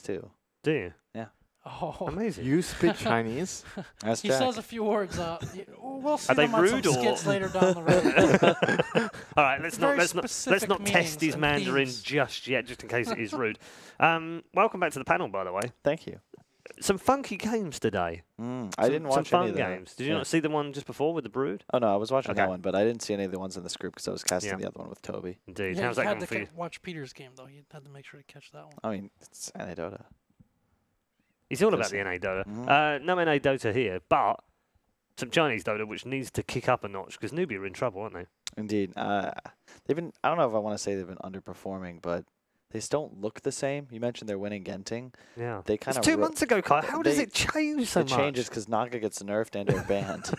too. Do you? Yeah. Oh, Amazing. You speak Chinese? That's he Jack. says a few words. We'll see Are they them on some rude or- skits later down the road. All right, let's Very not specific test meanings his and Mandarin themes. just yet, just in case it is rude. Welcome back to the panel, by the way. Thank you. Some funky games today. I didn't watch some any fun of the games. Did you not see the one just before with the Brood? Oh no, I was watching Okay. that one, but I didn't see any of the ones in this group because I was casting Yeah. the other one with Toby. Indeed. Yeah, How's you that had going to for you? watch Peter's game, though. You had to make sure to catch that one. I mean, it's Anecdota. He's all about Just- the NA Dota. Mhm. No NA Dota here, but some Chinese Dota, which needs to kick up a notch because Newbee are in trouble, aren't they? Indeed. They've been. I don't know if I want to say they've been underperforming, but they just don't look the same. You mentioned they're winning Genting. Yeah. They kind It's of 2 months ago, Kyle. How does they- it change so it much? changes because Naga gets nerfed and or banned,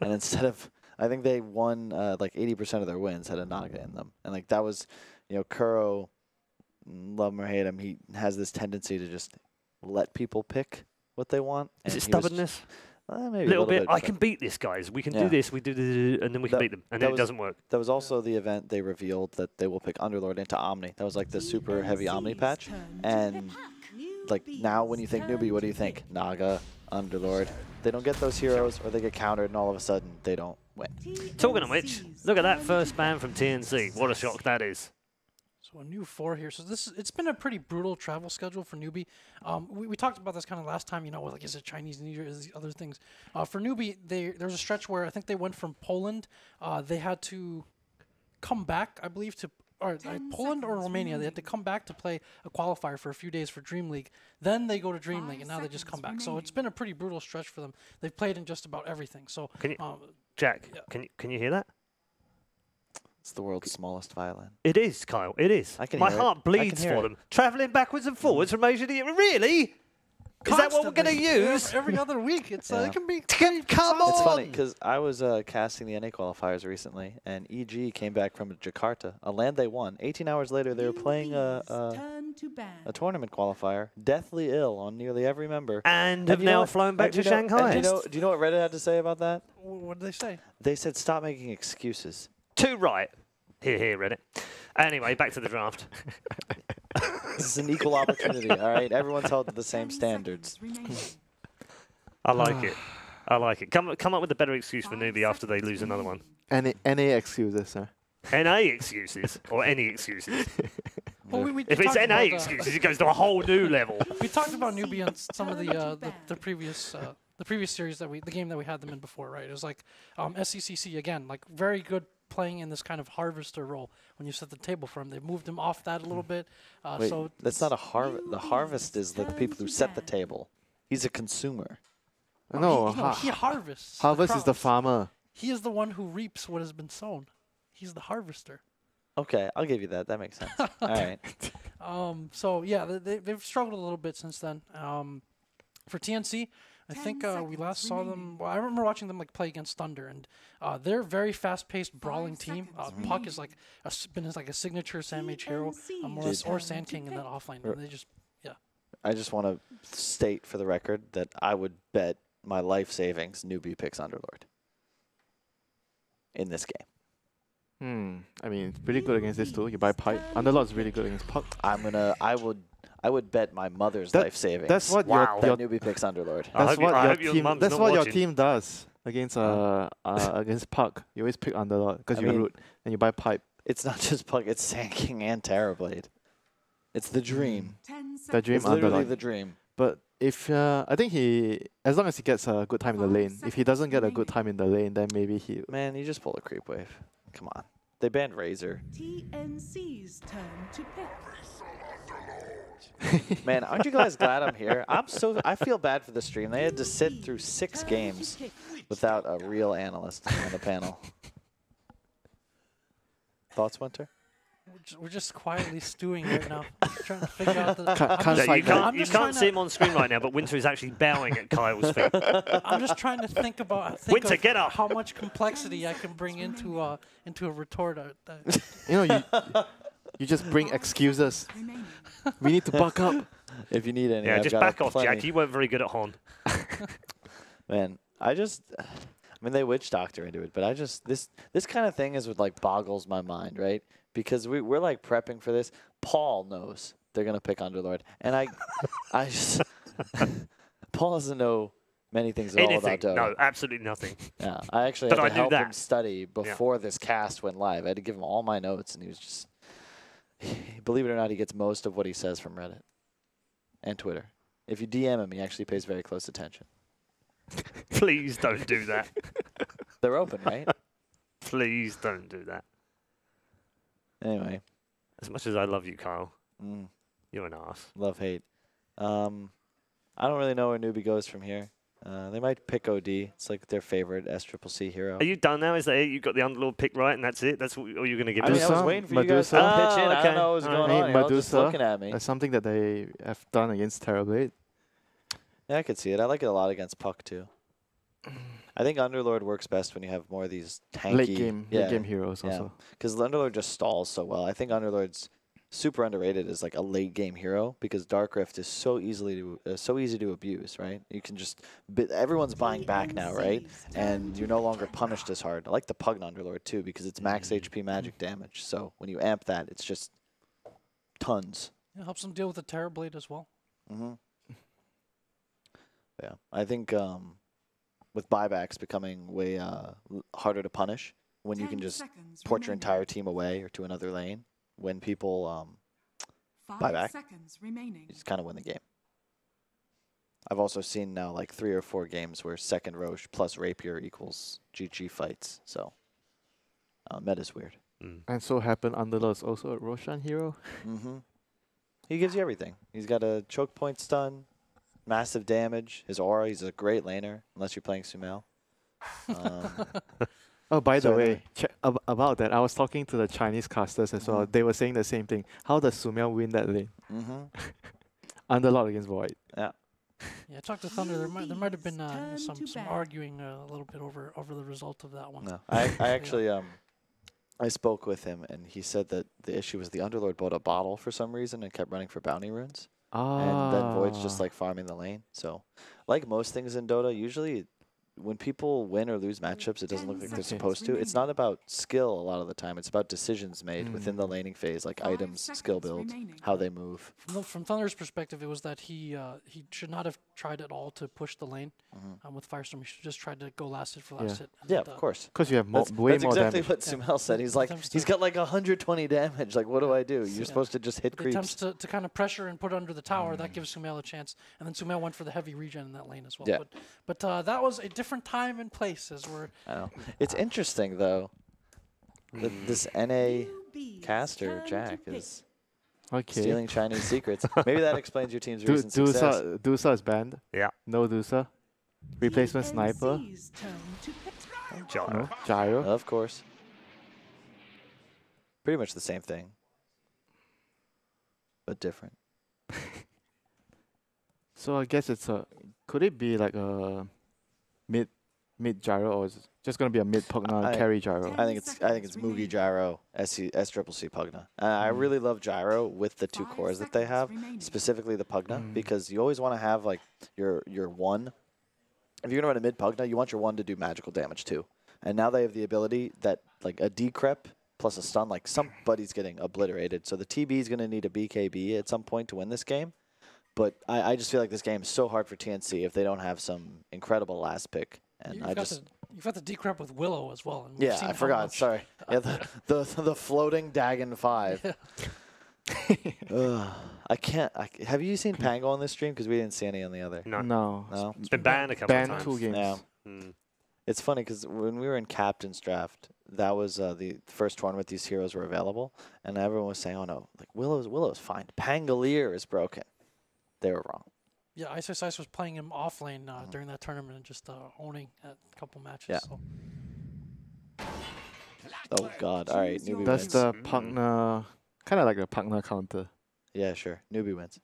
and instead of, I think they won like 80% of their wins had a Naga in them, and like that was, Kuro, love him or hate him, he has this tendency to just let people pick what they want. Is and it he was- stubbornness? maybe A little bit. I but can beat this, guys. We can Yeah. do this. We do this, and then we can That- beat them. And that then it was- doesn't work. That was also the event they revealed that they will pick Underlord into Omni. That was like the super heavy Omni patch. And like now when you think Newbee, what do you think? Naga, Underlord. They don't get those heroes or they get countered and all of a sudden they don't win. Talking of which, look at that first ban from TNC. What a shock that is. So a new 4 here. So it's been a pretty brutal travel schedule for Newbee. We talked about this kind of last time, like is it Chinese New Year, is these other things. For Newbee, there's a stretch where I think they went from Poland. They had to come back, I believe, to Poland or Romania. They had to come back to play a qualifier for a few days for Dream League. Then they go to Dream League, and now they just come back. So it's been a pretty brutal stretch for them. They've played in just about everything. So Can you, Jack, yeah. can you hear that? It's the world's smallest violin. It is, Kyle. It is. I can My hear it. heart I can bleeds hear for it. them. Traveling backwards and forwards from Asia to Europe. Really? Is that what we're going to Constantly. use? Every other week. It's Yeah. it can be. Come on! It's funny because I was casting the NA qualifiers recently, and EG came back from Jakarta, a land they won. 18 hours later, they were playing a tournament qualifier, deathly ill on nearly every member. And have you know now what? flown back And to you know- Shanghai. and do you know what Reddit had to say about that? What did they say? They said stop making excuses. Too right. Here, Reddit. Anyway, back to the draft. This is an equal opportunity, all right? Everyone's held to the same standards. I like it. I like it. Come up with a better excuse for Newbee after they lose another one. NA excuses, sir. NA excuses or any excuses. Well, we If it's talked NA about, excuses, it goes to a whole new level. We talked about Newbee on some of the previous series the game that we had them in before, right? It was like SCCC again, like very good playing in this kind of harvester role. When you set the table for him, they moved him off that a little bit. Wait, So that's not a harvest. The harvest is the people who set the table. He's a consumer. No, he harvests. harvest is the crops. farmer. He is the one who reaps what has been sown. He's the harvester. Okay, I'll give you that. That makes sense. All right. So yeah, they've struggled a little bit since then. For TNC, I think we last saw them. Well, I remember watching them play against Thunder, and they're a very fast-paced, brawling team. Puck is been a signature Sandmage hero, more or less, or Sand King in that offlane. And they just I just want to state for the record that I would bet my life savings Newbee picks Underlord in this game. I mean, it's pretty good against this too. You buy pipe. Underlord's really good against puck. I would bet my mother's That- life savings. That's what Wow. that Newbie picks Underlord. I That's hope you- what I your hope your team. mum's That's not what your watching. team does against against puck. You always pick Underlord because I you mean- root and you buy pipe. It's not just Puck, it's Sand King and Terrorblade. It's the dream. The dream It's literally Underlord. the dream. But if I think as long as he gets a good time in the lane. If he doesn't get a good time in the lane, then maybe he. Man, you just pull a creep wave. Come on. They banned Razor. TNC's turn to pick. Man, aren't you guys glad I'm here? I feel bad for the stream. They had to sit through 6 games without a real analyst on the panel. Thoughts, Winter? we're just quietly stewing right now, trying to figure out the. Can't Yeah, fight that. you can't see him on screen right now, but Winter is actually bowing at Kyle's feet. I'm just trying to think Winter, of get up. how much complexity I can bring into a retort. You just bring excuses. We need to buck up. If you need any, Yeah, I've just got back off, plenty. Jack. You weren't very good at Hon. Man, I mean, they witch doctor into it, but this kind of thing is what boggles my mind, right? Because we're prepping for this. Paul knows they're gonna pick Underlord, and I just Paul doesn't know many things at all about Dota. No, absolutely nothing. Yeah, I actually But had I to knew help him that. study before this cast went live. I had to give him all my notes, and he was just, believe it or not, he gets most of what he says from Reddit and Twitter. If you DM him, he actually pays very close attention. Please don't do that. They're open, right? Please don't do that. Anyway, As much as I love you, Kyle, mm, you're an ass. love hate. I don't really know where Newbee goes from here. They might pick OD. It's like their favorite SCCC hero. Are you done now? Is that it? You got the Underlord pick right, and that's it? That's all you're going to give I us? mean, I was waiting for you guys to Medusa. pitch in. I okay. don't know what was going on. You're all just Medusa, looking at me. that's something that they have done against Terrorblade. Yeah, I could see it. I like it a lot against Puck too. I think Underlord works best when you have more of these tanky Late game heroes yeah. also. Because Underlord just stalls so well. I think Underlord's super underrated as like a late game hero because Dark Rift is so easy to abuse, right? You can just everyone's buying back now, right? And you're no longer punished as hard. I like the Pugna Underlord too because it's max HP magic damage. So when you amp that, it's just tons. It helps them deal with the Terrorblade as well. Mm-hmm. Yeah, I think with buybacks becoming way harder to punish when you can just port your entire team away or to another lane. When people buy back, you just kind of win the game. I've also seen now like 3 or 4 games where second Roche plus Rapier equals GG fights. So meta's weird. And so happened Underlord's also a Roshan hero. Mm-hmm. He gives you everything. He's got a choke point stun, massive damage. His aura, he's a great laner, unless you're playing Sumail. Oh, by the So way, about that, I was talking to the Chinese casters as well. They were saying the same thing. How does Sumail win that lane? Mm-hmm. Underlord against Void. Yeah. Yeah, talk to Thunder. There might have been some arguing a little bit over the result of that one. No, I actually I spoke with him and he said that the issue was the Underlord bought a bottle for some reason and kept running for bounty runes. And then Void's just like farming the lane. So, like most things in Dota, usually when people win or lose matchups, it doesn't look like they're supposed to. It's not about skill a lot of the time. It's about decisions made within the laning phase, like items, skill build, how they move. From Thunder's perspective, it was that he should not have tried at all to push the lane with Firestorm. He should just tried to go last hit for last hit. Yeah, of course. Because you have That's way more exactly damage. what Sumail said. He's like, he's got like 120 damage. Like, what do I do? You're supposed to just hit He attempts creeps. to kind of pressure and put under the tower. That gives Sumail a chance. And then Sumail went for the heavy regen in that lane as well. Yeah. But that was a different time and place as we're... I know. It's interesting, though, that this NA caster, Jack, is stealing Chinese secrets. Maybe that explains your team's recent success. Dusa is banned. Yeah. No Dusa. Replacement sniper. Gyro. No. Gyro. Of course. Pretty much the same thing, but different. So I guess it's a. Could it be like a mid gyro, or is it just gonna be a mid Pugna carry gyro? I think it's Mugi Gyro, SCCC Pugna. I really love Gyro with the 2 cores that they have, specifically the Pugna, because you always want to have like your 1. If you're gonna run a mid Pugna, you want your 1 to do magical damage too. And now they have the ability that like a decrep plus a stun, like somebody's getting obliterated. So the TB is gonna need a BKB at some point to win this game. But I just feel like this game is so hard for TNC if they don't have some incredible last pick. And You've got the decrep with Willow as well. And yeah, I forgot. Sorry. Yeah, the floating Dagon 5. I can't. Have you seen Pango on this stream? Because we didn't see any on the other. No. It's been banned a couple of times. 2 games. Yeah. It's funny because when we were in Captain's Draft, that was the first tournament these heroes were available, and everyone was saying, "Oh no, like Willow's fine. Pangolier is broken." They were wrong. Yeah, Ice was playing him off lane during that tournament and just owning a couple matches. Yeah. So. Oh God! All right, Newbee That's wins. the Pugna, kind of like a Pugna counter. Yeah, sure. Newbee wins.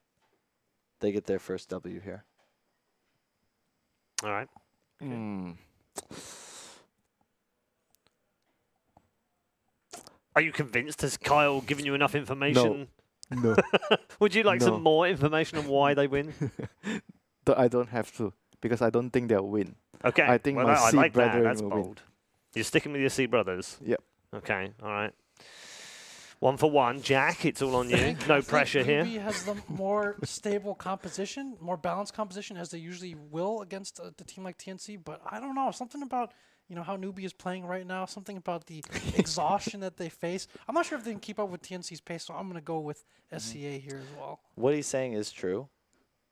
They get their first W here. All right. Are you convinced? Has Kyle given you enough information? No. Would you like No. some more information on why they win? I don't have to, because I don't think they'll win. Okay. I think well, my I C like that. brethren That's will bold. win. You're sticking with your C brothers? Yep. Okay. All right. 1 for 1. Jack, it's all on you. No pressure here. Newbee has the more stable composition, more balanced composition, as they usually will against the team like TNC. But I don't know, something about how Newbee is playing right now, something about the exhaustion that they face. I'm not sure if they can keep up with TNC's pace, so I'm going to go with SCA here as well. What he's saying is true.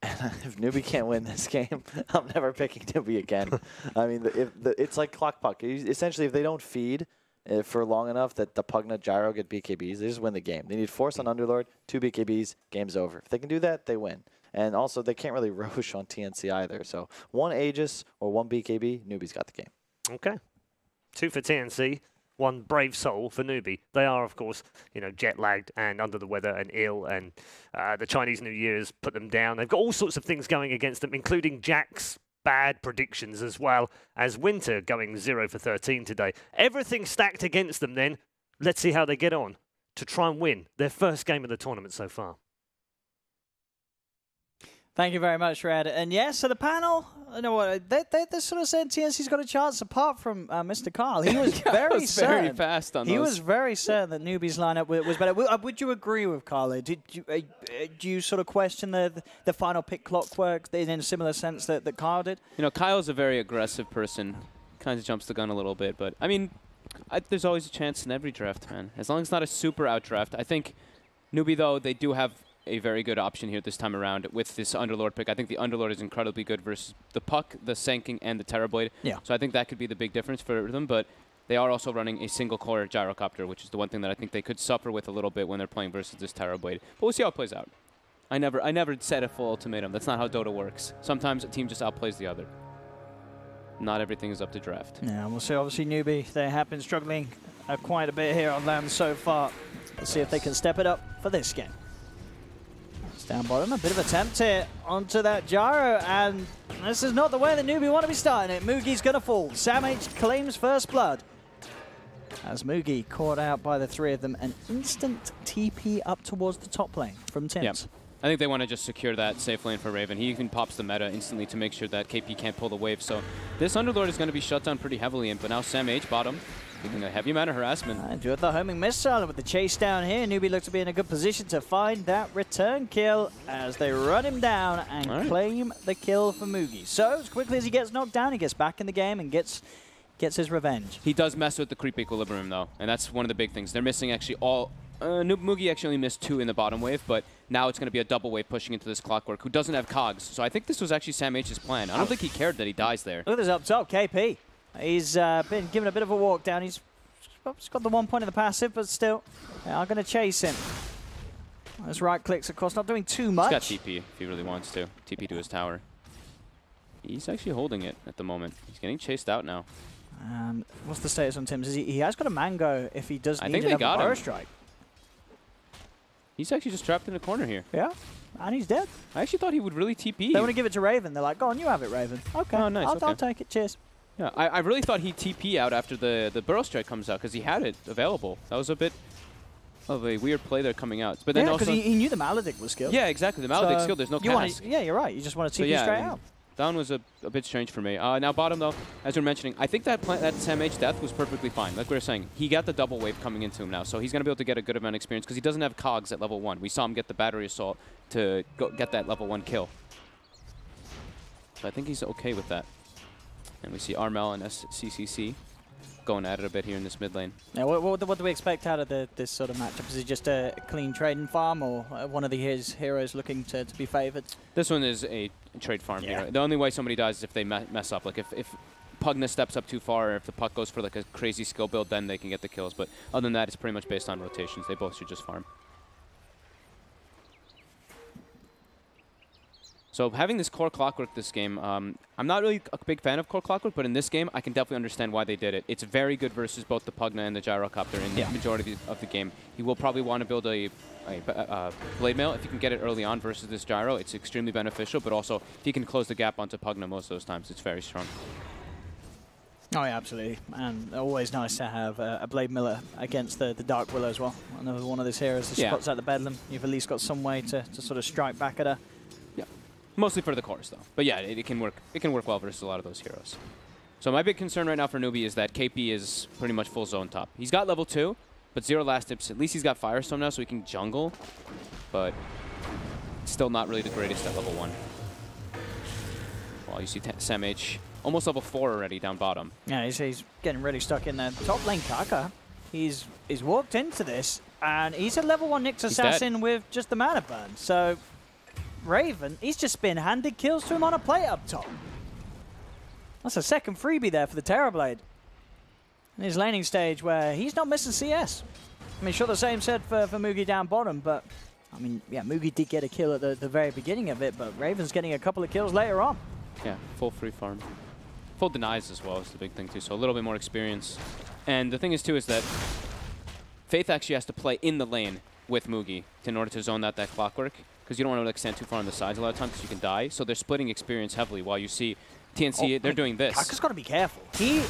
If Newbee can't win this game, I'm never picking Newbee again. I mean, it's like clock puck. Essentially, if they don't feed for long enough that the Pugna Gyro get BKBs, they just win the game. They need force on Underlord, 2 BKBs, game's over. If they can do that, they win. And also, they can't really Roche on TNC either. So 1 Aegis or 1 BKB, Newbee's got the game. Okay. 2 for TNC. 1 brave soul for Newbee. They are, of course, jet lagged and under the weather and ill, and the Chinese New Year's put them down. They've got all sorts of things going against them, including Jack's bad predictions, as well as Winter going 0 for 13 today. Everything stacked against them then. Let's see how they get on to try and win their first game of the tournament so far. Thank you very much, Red. And yes, so the panel, you know what, they sort of said TNC's got a chance apart from Mr. Carl. He was very certain. Very fast on he those. was very certain that Newbee's lineup was better. Would you agree with Carl? Do you sort of question the final pick clockwork in a similar sense that Kyle did? Kyle's a very aggressive person. Kind of jumps the gun a little bit, but I mean, there's always a chance in every draft, man. As long as it's not a super out draft. I think Newbee, though, they do have a very good option here this time around with this Underlord pick. I think the Underlord is incredibly good versus the Puck, the Sanking, and the Terrorblade. Yeah. So I think that could be the big difference for them, but they are also running a single-core Gyrocopter, which is the one thing that I think they could suffer with a little bit when they're playing versus this Terrorblade. But we'll see how it plays out. I never set a full ultimatum. That's not how Dota works. Sometimes a team just outplays the other. Not everything is up to draft. Yeah, we'll see. Obviously, Newbee, they have been struggling quite a bit here on land so far. Let's see if they can step it up for this game. Down bottom, a bit of attempt here onto that Gyro, and this is not the way that Newbee want to be starting it. Mugi's going to fall. Sam H claims first blood. As Mugi caught out by the 3 of them, an instant TP up towards the top lane from Tims. Yep. I think they want to just secure that safe lane for Raven. He even pops the meta instantly to make sure that KP can't pull the wave. So this Underlord is going to be shut down pretty heavily, but now Sam H bottom. Taking a heavy amount of harassment. And with the homing missile with the chase down here, Newbee looks to be in a good position to find that return kill as they run him down and claim the kill for Mugi. So as quickly as he gets knocked down, he gets back in the game and gets his revenge. He does mess with the creep equilibrium though, and that's one of the big things. They're missing actually all. Mugi actually only missed 2 in the bottom wave, but now it's going to be a double wave pushing into this Clockwork, who doesn't have cogs. So I think this was actually Sam H's plan. I don't think he cared that he dies there. Look at this up top, KP. He's been given a bit of a walk down. He's got the 1 point of the passive, but still, they are going to chase him. Those right clicks, of course, not doing too much. He's got TP if he really wants to. TP to his tower. He's actually holding it at the moment. He's getting chased out now. What's the status on Tims? He has got a mango if he does need another burrow strike. He's actually just trapped in a corner here. Yeah, and he's dead. I actually thought he would really TP. They want to give it to Raven. They're like, go on, you have it, Raven. Okay, oh, nice. I'll take it. Cheers. Yeah, I really thought he'd TP out after the burrow strike comes out because he had it available. That was a bit of a weird play there coming out. But then yeah, also because he knew the Maledict was skilled. Yeah, exactly. The Maledict skill. There's no cast. Yeah, you're right. You just want to TP straight out. Down was a bit strange for me. Now bottom though, as you're mentioning, I think that Sam H death was perfectly fine. Like we were saying, he got the double wave coming into him now, so he's going to be able to get a good amount of experience because he doesn't have cogs at level 1. We saw him get the battery assault to get that level 1 kill. So I think he's okay with that. And we see Armel and SCCC going at it a bit here in this mid lane. Now, what do we expect out of this sort of matchup? Is it just a clean trading farm, or one of his heroes looking to be favored? This one is a trade farm hero. The only way somebody dies is if they mess up. Like if Pugna steps up too far, or if the Puck goes for like a crazy skill build, then they can get the kills. But other than that, it's pretty much based on rotations. They both should just farm. So having this core Clockwork this game, I'm not really a big fan of core Clockwork, but in this game, I can definitely understand why they did it. It's very good versus both the Pugna and the Gyrocopter in the majority of the game. He will probably want to build a Blade Mail. If you can get it early on versus this Gyro, it's extremely beneficial, but also if you can close the gap onto Pugna most of those times, it's very strong. Oh, yeah, absolutely. And always nice to have a Blade Miller against the Dark Willow as well. Another one of these heroes that spots out the Bedlam. You've at least got some way to sort of strike back at her. Mostly for the cores, though. But yeah, it can work. It can work well versus a lot of those heroes. So my big concern right now for Newbee is that KP is pretty much full zone top. He's got level 2, But 0 last hits. At least he's got Firestorm now, so he can jungle. But still not really the greatest at level 1. Well, you see Sam H almost level 4 already down bottom. Yeah, he's getting really stuck in there. Top lane Kaka, he's walked into this, and he's a level 1 Nyx Assassin with just the mana burn. So Raven, he's just been handed kills to him on a plate up top. That's a second freebie there for the Terrorblade. In his laning stage where he's not missing CS. I mean, sure, the same said for Mugi down bottom, but I mean, yeah, Mugi did get a kill at the very beginning of it, but Raven's getting a couple of kills later on. Yeah, full free farm. Full denies as well is the big thing too, so a little bit more experience. And the thing is too is that Faith actually has to play in the lane with Mugi in order to zone out that clockwork, because you don't want to like stand too far on the sides a lot of times because you can die. So they're splitting experience heavily while you see TNC, they're doing this. Kaka's got to be careful. He,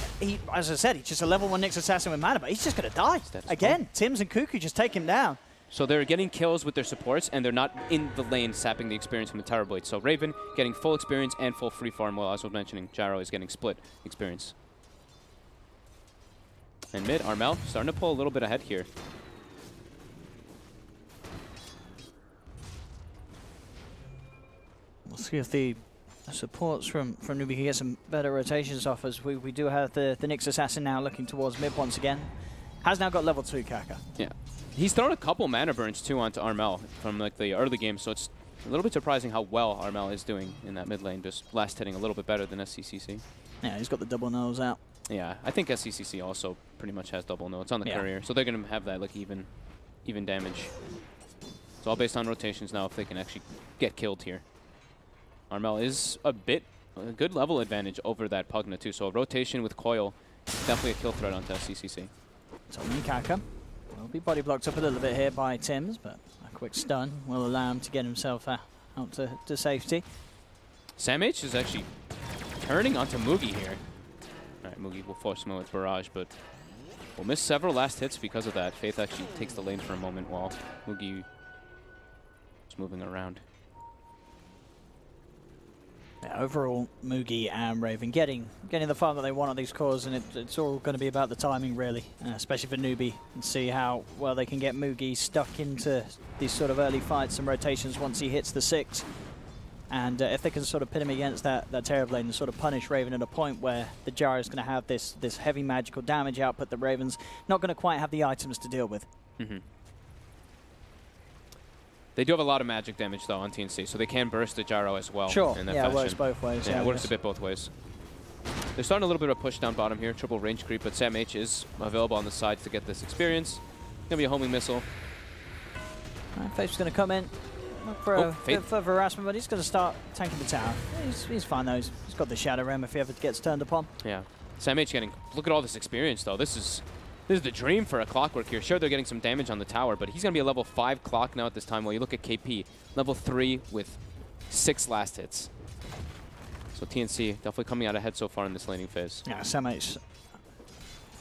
as I said, he's just a level 1 Nyx Assassin with mana, but he's just going to die. Again, Tims and Cuckoo just take him down. So they're getting kills with their supports, and they're not in the lane sapping the experience from the Terrorblade. So Raven getting full experience and full free farm, while as I was mentioning, Gyro is getting split experience. And mid, Armel starting to pull a little bit ahead here. We'll see if the supports from Newbee can get some better rotations off us. We do have the Nyx Assassin now looking towards mid once again. Has now got level 2 Kaka. Yeah. He's thrown a couple mana burns too onto Armel from like the early game, so it's a little bit surprising how well Armel is doing in that mid lane, just last hitting a little bit better than SCCC. Yeah, he's got the double nose out. Yeah, I think SCCC also pretty much has double no. It's on the courier, so they're going to have that like even damage. It's all based on rotations now if they can actually get killed here. Armel is a good level advantage over that Pugna too, so a rotation with Coil is definitely a kill threat onto SCCC. So Kaka will be body blocked up a little bit here by Tims, but a quick stun will allow him to get himself out to safety. Sam H is actually turning onto Mugi here. Alright, Mugi will force him with Barrage, but will miss several last hits because of that. Faith actually takes the lane for a moment while Mugi is moving around. Yeah, overall, Mugi and Raven getting the farm that they want on these cores, and it's all going to be about the timing, really, especially for Newbee, and see how well they can get Mugi stuck into these sort of early fights and rotations once he hits the 6. And if they can sort of pin him against that Terrorblade and sort of punish Raven at a point where the Gyro is going to have this heavy magical damage output that Raven's not going to quite have the items to deal with. Mm-hmm. They do have a lot of magic damage, though, on TNC, so they can burst the Gyro as well. Sure, in that yeah, fashion. it works both ways. Yeah, it works a bit both ways. They're starting a little bit of a push down bottom here, triple range creep, but Sam H is available on the sides to get this experience. Going to be a homing missile. Faith's going to come in, look for a bit further harassment, but he's going to start tanking the tower. He's fine, though. He's got the Shadow Realm if he ever gets turned upon. Yeah. Sam H getting... Look at all this experience, though. This is the dream for a Clockwork here. Sure, they're getting some damage on the tower, but he's going to be a level 5 Clock now at this time. While you look at KP, level 3 with 6 last hits. So TNC definitely coming out ahead so far in this laning phase. Yeah, Sam H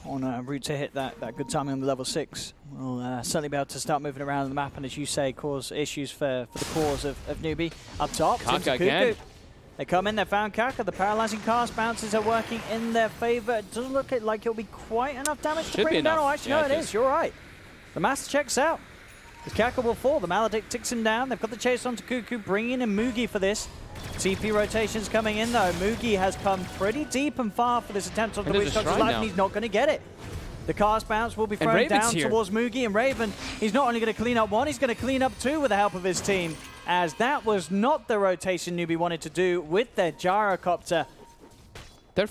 on a route to hit that good timing on the level 6. Will certainly be able to start moving around the map and, as you say, cause issues for the cores of Newbee. Up top, Kaka again. They come in, they found Kaka. The paralyzing cast bounces are working in their favor. It doesn't look like it'll be quite enough damage to bring him down. Oh, actually, no, it is. You're right. The master checks out. The Kaka will fall. The Maledict ticks him down. They've got the chase onto Cuckoo, bringing in Mugi for this. TP rotations coming in, though. Mugi has come pretty deep and far for this attempt on the Witch Doctor's life, and he's not going to get it. The cast bounce will be thrown down towards Mugi, and Raven, he's not only going to clean up one, he's going to clean up 2 with the help of his team, as that was not the rotation Newbee wanted to do with their Gyrocopter. They're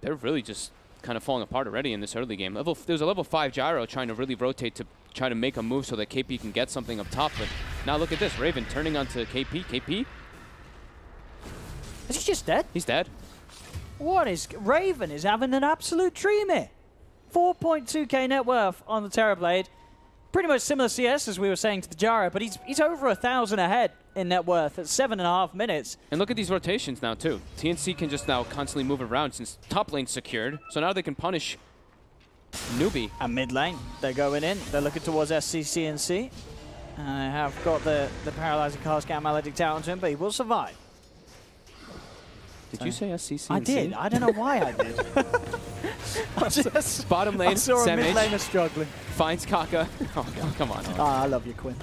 really just kind of falling apart already in this early game. There's a level 5 Gyro trying to really rotate to try to make a move so that KP can get something up top, but now look at this. Raven turning onto KP. KP? Is he just dead? He's dead. What is... Raven is having an absolute dream here. 4.2k net worth on the Terrorblade. Pretty much similar CS as we were saying to the Gyro, but he's over 1,000 ahead in net worth at 7.5 minutes. And look at these rotations now, too. TNC can just now constantly move around since top lane's secured, so now they can punish Newbee. And mid lane, they're going in. They're looking towards SCCNC. And they have got the paralyzing cast Scout Maledict out onto him, but he will survive. Did you say SCCNC? I did. I don't know why I did. Bottom lane, I saw a Sam mid H laner struggling. finds Kaka. Oh, come on. Ah, I love you, Quinn.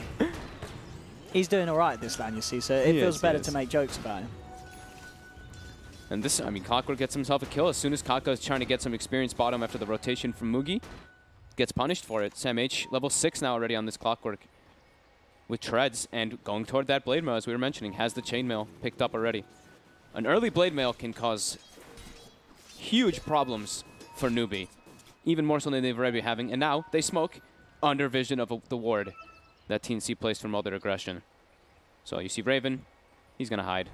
He's doing all right this lane, you see, so it feels better to make jokes about him. And this, I mean, Clockwork gets himself a kill as soon as Kaka is trying to get some experience bottom after the rotation from Mugi. Gets punished for it. Sam H, level 6 now already on this Clockwork with treads and going toward that blade mail, as we were mentioning, has the chainmail picked up already. An early blade mail can cause huge problems for Newbee, even more so than they've already been having. And now they smoke under vision of the ward that TNC placed from all their aggression. So you see Raven, he's going to hide.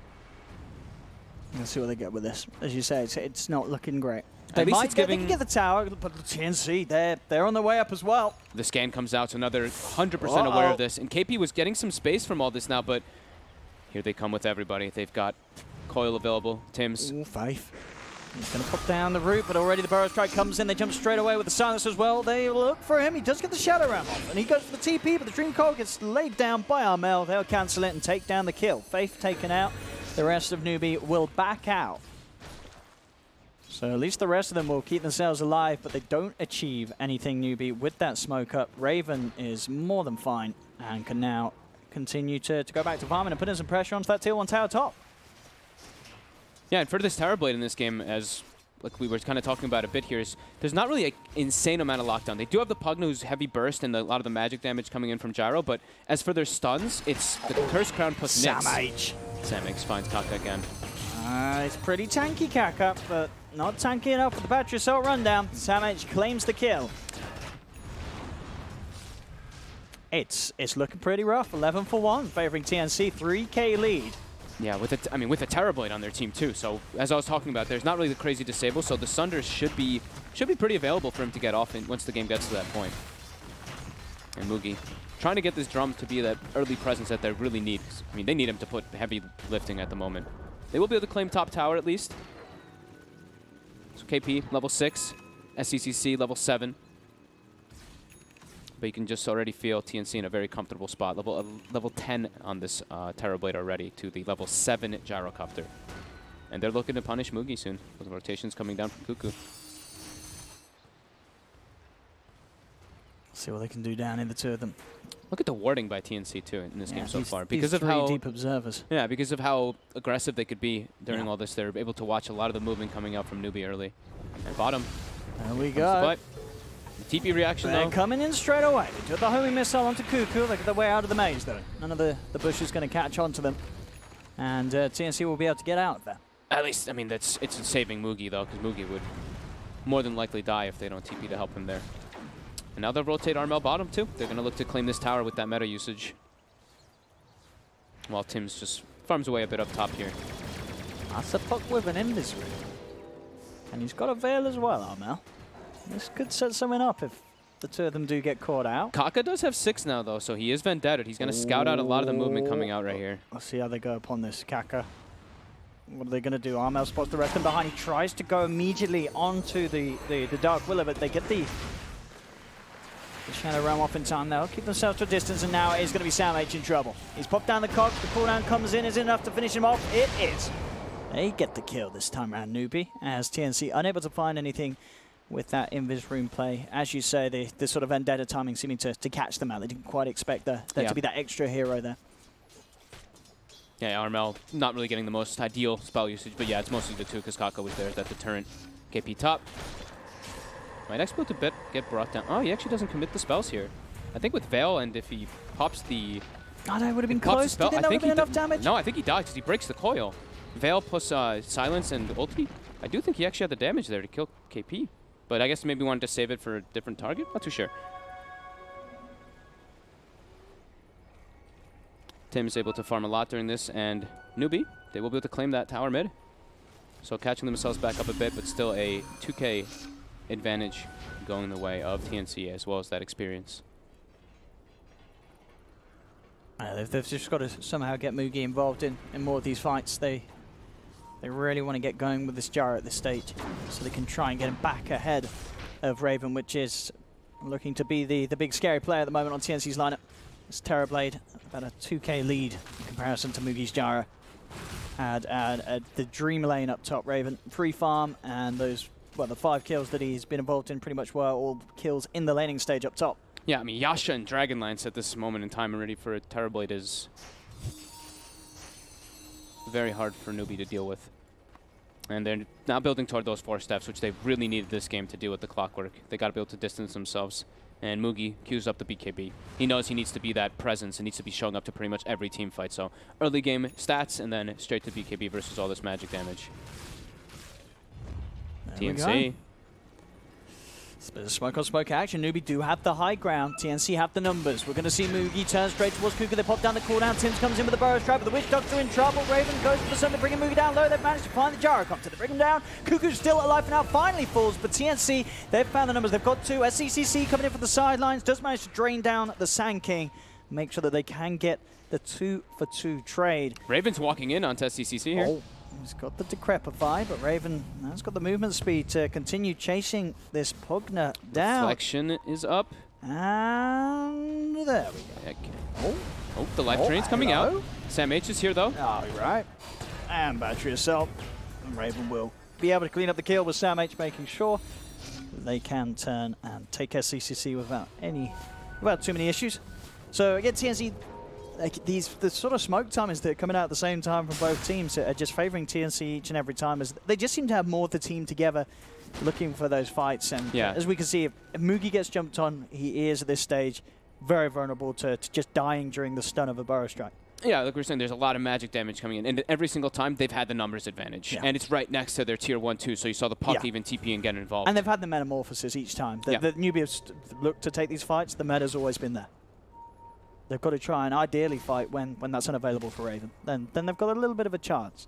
Let's see what they get with this. As you say, it's not looking great. At least it's they giving can get the tower, but the TNC, they're on their way up as well. The scan comes out, so another 100% aware of this. And KP was getting some space from all this now, but here they come with everybody. They've got coil available. Tim's. Ooh, Faith. He's going to pop down the route, but already the Burrow Strike comes in. They jump straight away with the silence as well. They look for him. He does get the Shadow Ram off, and he goes for the TP, but the Dream Coil gets laid down by Armel. They'll cancel it and take down the kill. Faith taken out. The rest of Newbee will back out. So at least the rest of them will keep themselves alive, but they don't achieve anything, Newbee, with that smoke up. Raven is more than fine and can now continue to go back to farming and put in some pressure onto that tier 1 tower top. Yeah, and for this Tower Blade in this game, as like we were kind of talking about a bit here, is there's not really an insane amount of lockdown. They do have the Pugna, who's heavy burst and a lot of the magic damage coming in from Gyro, but as for their stuns, it's the Curse Crown plus Nyx. Sam H. Sam H finds Kaka again. It's pretty tanky, Kaka, but not tanky enough with the Battery Assault rundown. Sam H claims the kill. It's looking pretty rough. 11 for 1, favoring TNC, 3K lead. Yeah, with a Terror Blade on their team too. So as I was talking about, there's not really the crazy disable, so the Sunders should be pretty available for him to get off once the game gets to that point. And Mugi trying to get this drum to be that early presence that they really need. I mean, they need him to put heavy lifting at the moment. They will be able to claim top tower at least. So KP level 6, SCCC level 7. But you can just already feel TNC in a very comfortable spot. Level 10 on this Terror Blade already to the level 7 Gyrocopter. And they're looking to punish Mugi soon. With rotations coming down from Cuckoo. See what they can do down in the two of them. Look at the warding by TNC too in this game so far. Because of how deep observers. Yeah, because of how aggressive they could be during all this, they're able to watch a lot of the movement coming out from Newbee early. And bottom. There we go. The TP reaction They're though. coming in straight away. They do the homing missile onto Cuckoo. They get their way out of the maze though. None of the bush is going to catch on to them. And TNC will be able to get out of there. At least, I mean, it's saving Mugi though, because Mugi would more than likely die if they don't TP to help him there. And now they'll rotate Armel bottom too. They're going to look to claim this tower with that meta usage. While Tim's just farms away a bit up top here. That's a puck with an Invis ring. And he's got a Veil as well, Armel. This could set something up if the two of them do get caught out. Kaka does have 6 now though, so he is vendetted. He's going to scout out a lot of the movement coming out right here. Let's see how they go upon this Kaka. What are they going to do? Armel spots the rest of them behind. He tries to go immediately onto the Dark Willow, but they get the Shadow Ram off in time. They'll keep themselves to a distance, and now it is going to be Sam H in trouble. He's popped down the cock. The cooldown comes in. Is it enough to finish him off? It is. They get the kill this time around, Newbee, as TNC unable to find anything with that Invis rune play. As you say, the sort of vendetta timing seeming to catch them out. They didn't quite expect there to be that extra hero there. Yeah, Armel not really getting the most ideal spell usage, but yeah, it's mostly the two because Kaka was there. That deterrent. KP top. Might explode a bit, get brought down. Oh, he actually doesn't commit the spells here. I think with Veil, and if he pops the... Oh, that would have been close. Do you think that would have been enough damage? No, I think he died because he breaks the coil. Veil plus Silence and ulti. I do think he actually had the damage there to kill KP. But I guess maybe wanted to save it for a different target? Not too sure. Tim is able to farm a lot during this, and Newbee, they will be able to claim that tower mid. So catching themselves back up a bit, but still a 2K advantage going the way of TNC as well as that experience. They've just got to somehow get Mugi involved in more of these fights. They really want to get going with this Gyro at this stage so they can try and get him back ahead of Raven, which is looking to be the big scary player at the moment on TNC's lineup. It's Terror Blade, about a 2K lead in comparison to Mugi's Gyro. Had the Dream Lane up top, Raven. Free farm and those well, the 5 kills that he's been involved in pretty much were all kills in the laning stage up top. Yeah, I mean, Yasha and Dragonlance at this moment in time already for a Terrorblade is very hard for Newbee to deal with. And they're now building toward those 4 steps, which they really needed this game to deal with the clockwork. They got to be able to distance themselves. And Mugi queues up the BKB. He knows he needs to be that presence and needs to be showing up to pretty much every team fight. So early game stats and then straight to BKB versus all this magic damage. There TNC. It's a bit of smoke on smoke action. Newbee do have the high ground. TNC have the numbers. We're going to see Mugi turn straight towards Kuku. They pop down the cooldown. Tims comes in with the burrow strike, but the Witch Doctor in trouble. Raven goes for the sun to bring Mugi down low. They've managed to find the Gyrocopter to bring him down. Kuku's still alive for now. Finally falls, but TNC, they've found the numbers. They've got 2. SCCC coming in from the sidelines. Does manage to drain down the Sand King. Make sure that they can get the 2-for-2 trade. Raven's walking in onto SCCC here. Oh. He's got the Decrepify, but Raven has got the movement speed to continue chasing this Pugna down. Reflection is up. And there we go. Oh, the life train's coming out. Sam H is here, though. Oh, you're right. And Battery Assault. And Raven will be able to clean up the kill with Sam H, making sure that they can turn and take SCCC without too many issues. So again, TNC, like the sort of smoke timings that are coming out at the same time from both teams are just favoring TNC each and every time, as they just seem to have more of the team together looking for those fights. And as we can see, if Mugi gets jumped on, he is at this stage very vulnerable to just dying during the stun of a burrow strike. Yeah, like we were saying, there's a lot of magic damage coming in, and every single time they've had the numbers advantage, and it's right next to their tier 1-2, so you saw the Puck even TP and get involved. And they've had the metamorphosis each time. The Newbee have looked to take these fights, the meta's always been there. They've got to try and ideally fight when that's unavailable for Raven. Then they've got a little bit of a chance.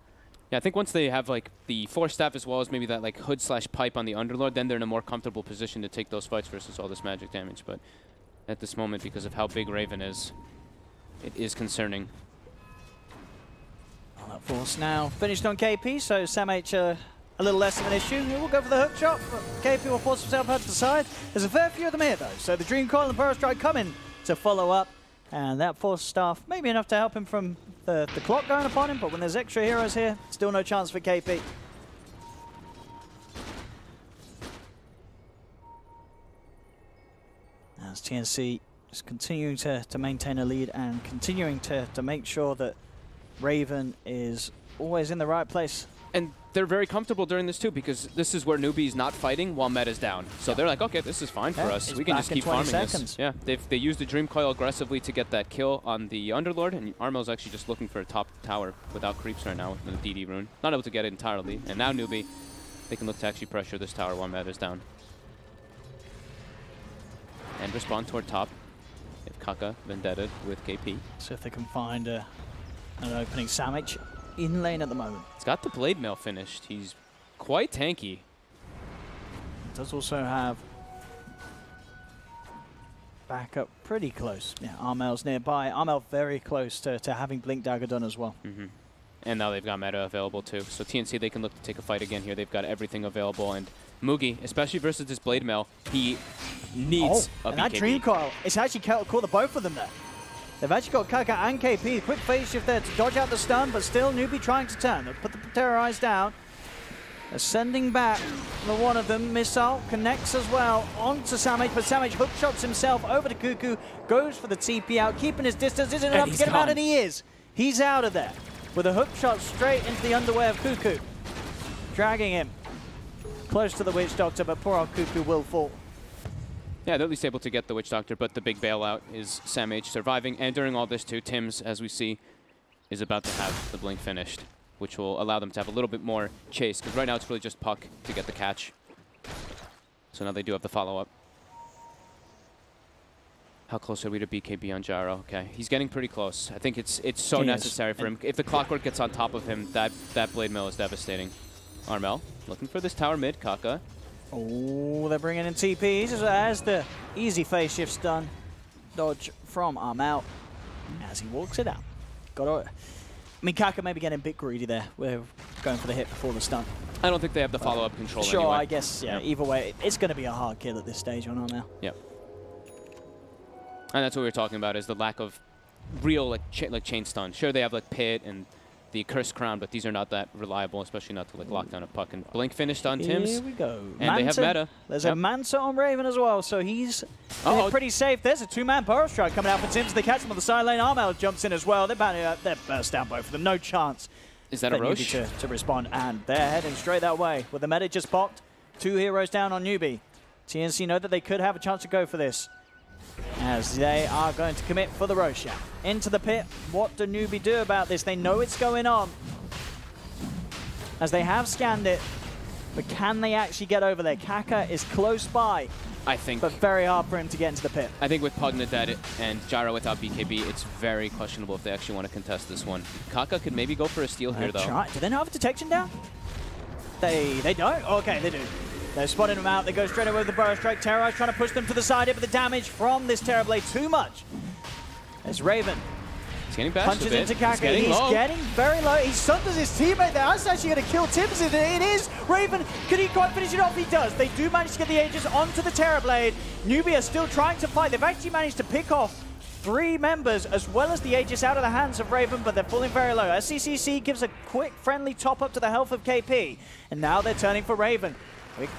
Yeah, I think once they have like the Force Staff as well as maybe that like hood/pipe on the Underlord, then they're in a more comfortable position to take those fights versus all this magic damage. But at this moment, because of how big Raven is, it is concerning. Well, that Force now finished on KP, so Sam H a little less of an issue. He will go for the hook shot, but KP will force himself out to the side. There's a fair few of them here, though. So the Dream Coil and the Burrow Strike coming to follow up. And that Force Staff may be enough to help him from the clock going upon him, but when there's extra heroes here, still no chance for KP. As TNC is continuing to maintain a lead and continuing to make sure that Raven is always in the right place. And they're very comfortable during this too, because this is where Newbee's not fighting while meta's down. So they're like, okay, this is fine for us. We can just keep farming this. Yeah, they used the Dream Coil aggressively to get that kill on the Underlord, and Armel's actually just looking for a top tower without creeps right now with the DD rune. Not able to get it entirely. And now Newbee, they can look to actually pressure this tower while meta's down. And respond toward top. If Kaka Vendetta with KP. So if they can find an opening. Sam H in lane at the moment. He's got the Blade Mail finished. He's quite tanky. Does also have backup pretty close. Yeah, Armel's nearby. Armel very close to having Blink Dagger done as well. And now they've got meta available too. So TNC, they can look to take a fight again here. They've got everything available. And Mugi, especially versus this Blade Mail, he needs a and BKB. that Dream Coil, it's actually caught the both of them there. They've actually got Kaka and KP. Quick phase shift there to dodge out the stun, but still Newbee trying to turn. They'll put the Terrorize down. They're sending back the one of them. Missile connects as well onto Sam H, but Sam H hook shots himself over to Kuku, goes for the TP out, keeping his distance. Isn't enough to get him out, and he is. He's out of there with a hook shot straight into the underwear of Kuku, dragging him close to the Witch Doctor, but poor old Kuku will fall. Yeah, they're at least able to get the Witch Doctor, but the big bailout is Sam H surviving. And during all this too, Tims, as we see, is about to have the Blink finished, which will allow them to have a little bit more chase, because right now it's really just Puck to get the catch. So now they do have the follow-up. How close are we to BKB on Gyro? Okay, he's getting pretty close. I think it's so necessary for him. If the Clockwork gets on top of him, that Blade Mill is devastating. Armel looking for this tower mid, Kaka. Oh, they're bringing in TPs as the easy phase shift's done. Dodge from Armel as he walks it out. I mean, Kaka maybe getting a bit greedy there. We're going for the hit before the stun. I don't think they have the follow-up control sure, anyway. I guess, yeah. Either way, it's going to be a hard kill at this stage on Armel. Yep. And that's what we were talking about, is the lack of real like chain stun. Sure, they have like Pit and the Cursed Crown, but these are not that reliable, especially not to like lock down a puck. And Blink finished on Tim's. Here we go. And Manta, they have meta. There's a Manta on Raven as well, so he's pretty safe. There's a two-man Burrow Strike coming out for Tims. They catch him on the sideline. Armel jumps in as well. They're burst down both of them. No chance. Is that a Rosh? To respond, and they're heading straight that way. With the meta just popped, 2 heroes down on Newbee. TNC know that they could have a chance to go for this, as they are going to commit for the Roshan. Into the pit. What do Newbee do about this? They know it's going on, as they have scanned it, but can they actually get over there? Kaka is close by, I think, but very hard for him to get into the pit. I think with Pugna dead and Gyro without BKB, it's very questionable if they actually want to contest this one. Kaka could maybe go for a steal here, though. Do they not have a detection down? They don't? Okay, they do. They're spotting them out. They go straight away with the Burrow Strike. Terrorize trying to push them to the side here, but the damage from this Terrorblade too much. There's Raven. He's getting bashed punches a bit. Into Kaka. He's getting very low. He sunders his teammate there. That's actually going to kill Tims. It is Raven. Could he quite finish it off? He does. They do manage to get the Aegis onto the Terrorblade. Newbee are still trying to fight. They've actually managed to pick off 3 members as well as the Aegis out of the hands of Raven, but they're falling very low. SCCC gives a quick, friendly top-up to the health of KP, and now they're turning for Raven.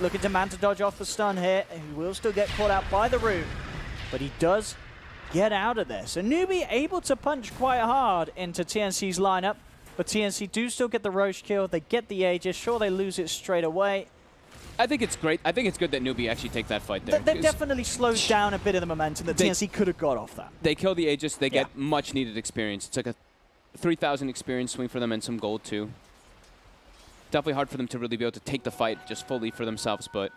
Looking to Manta dodge off the stun here. He will still get caught out by the root, but he does get out of there. So Newbee able to punch quite hard into TNC's lineup, but TNC do still get the Roche kill. They get the Aegis. Sure, they lose it straight away. I think it's great. I think it's good that Newbee actually take that fight there. They definitely slowed down a bit of the momentum that TNC could have got off that. They kill the Aegis. They get much needed experience. It's like a 3,000 experience swing for them and some gold too. Definitely hard for them to really be able to take the fight just fully for themselves, but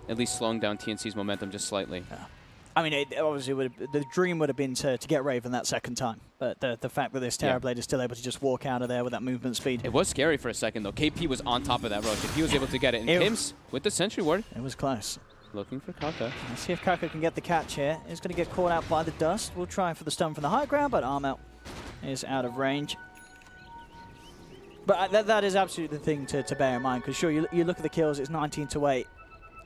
at least slowing down TNC's momentum just slightly. Yeah. I mean, obviously, the dream would have been to get Raven that second time, but the fact that this Terrorblade is still able to just walk out of there with that movement speed. It was scary for a second, though. KP was on top of that Roche. If he was able to get it, and Tims with the Sentry Ward. It was close. Looking for Kaka. Let's see if Kaka can get the catch here. He's going to get caught out by the dust. We'll try for the stun from the high ground, but Armel is out of range. But that is absolutely the thing to bear in mind, because sure, you look at the kills, it's 19-8.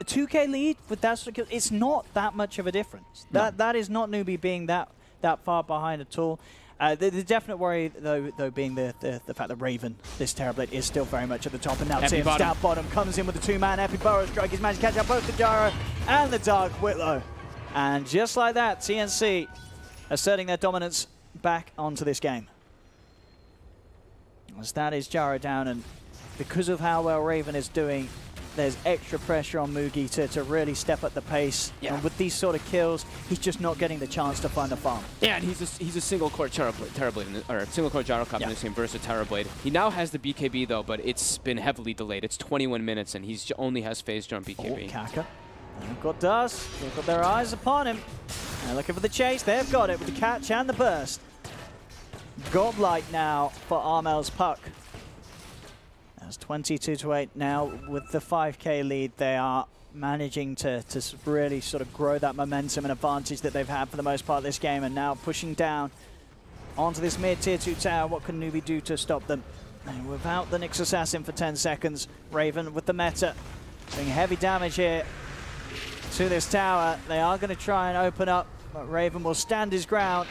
A 2K lead with that sort of kill, it's not that much of a difference. No. That is not Newbee being that far behind at all. The definite worry, though being the fact that Raven, this Terrorblade, is still very much at the top. And now Tims down bottom comes in with the 2-man Epic Burrow Strike. He's managed to catch out both the Gyro and the Dark Whitlow. And just like that, TNC asserting their dominance back onto this game. As that is Gyro down, and because of how well Raven is doing, there's extra pressure on Mugi to really step up the pace. Yeah. And with these sort of kills, he's just not getting the chance to find the farm. Yeah, and he's a single core Terrorblade, or single core Gyrocop in this game versus Terrorblade. He now has the BKB though, but it's been heavily delayed. It's 21 minutes, and he only has phase jump BKB. Oh, Kaka. They've got Dust. They've got their eyes upon him. They're looking for the chase. They've got it with the catch and the burst. Godlike now for Armel's puck. That's 22-8 now with the 5K lead. They are managing to really sort of grow that momentum and advantage that they've had for the most part of this game, and now pushing down onto this mid tier 2 tower. What can Newbee do to stop them? And without the Nyx Assassin for 10 seconds, Raven with the meta doing heavy damage here to this tower. They are going to try and open up, but Raven will stand his ground.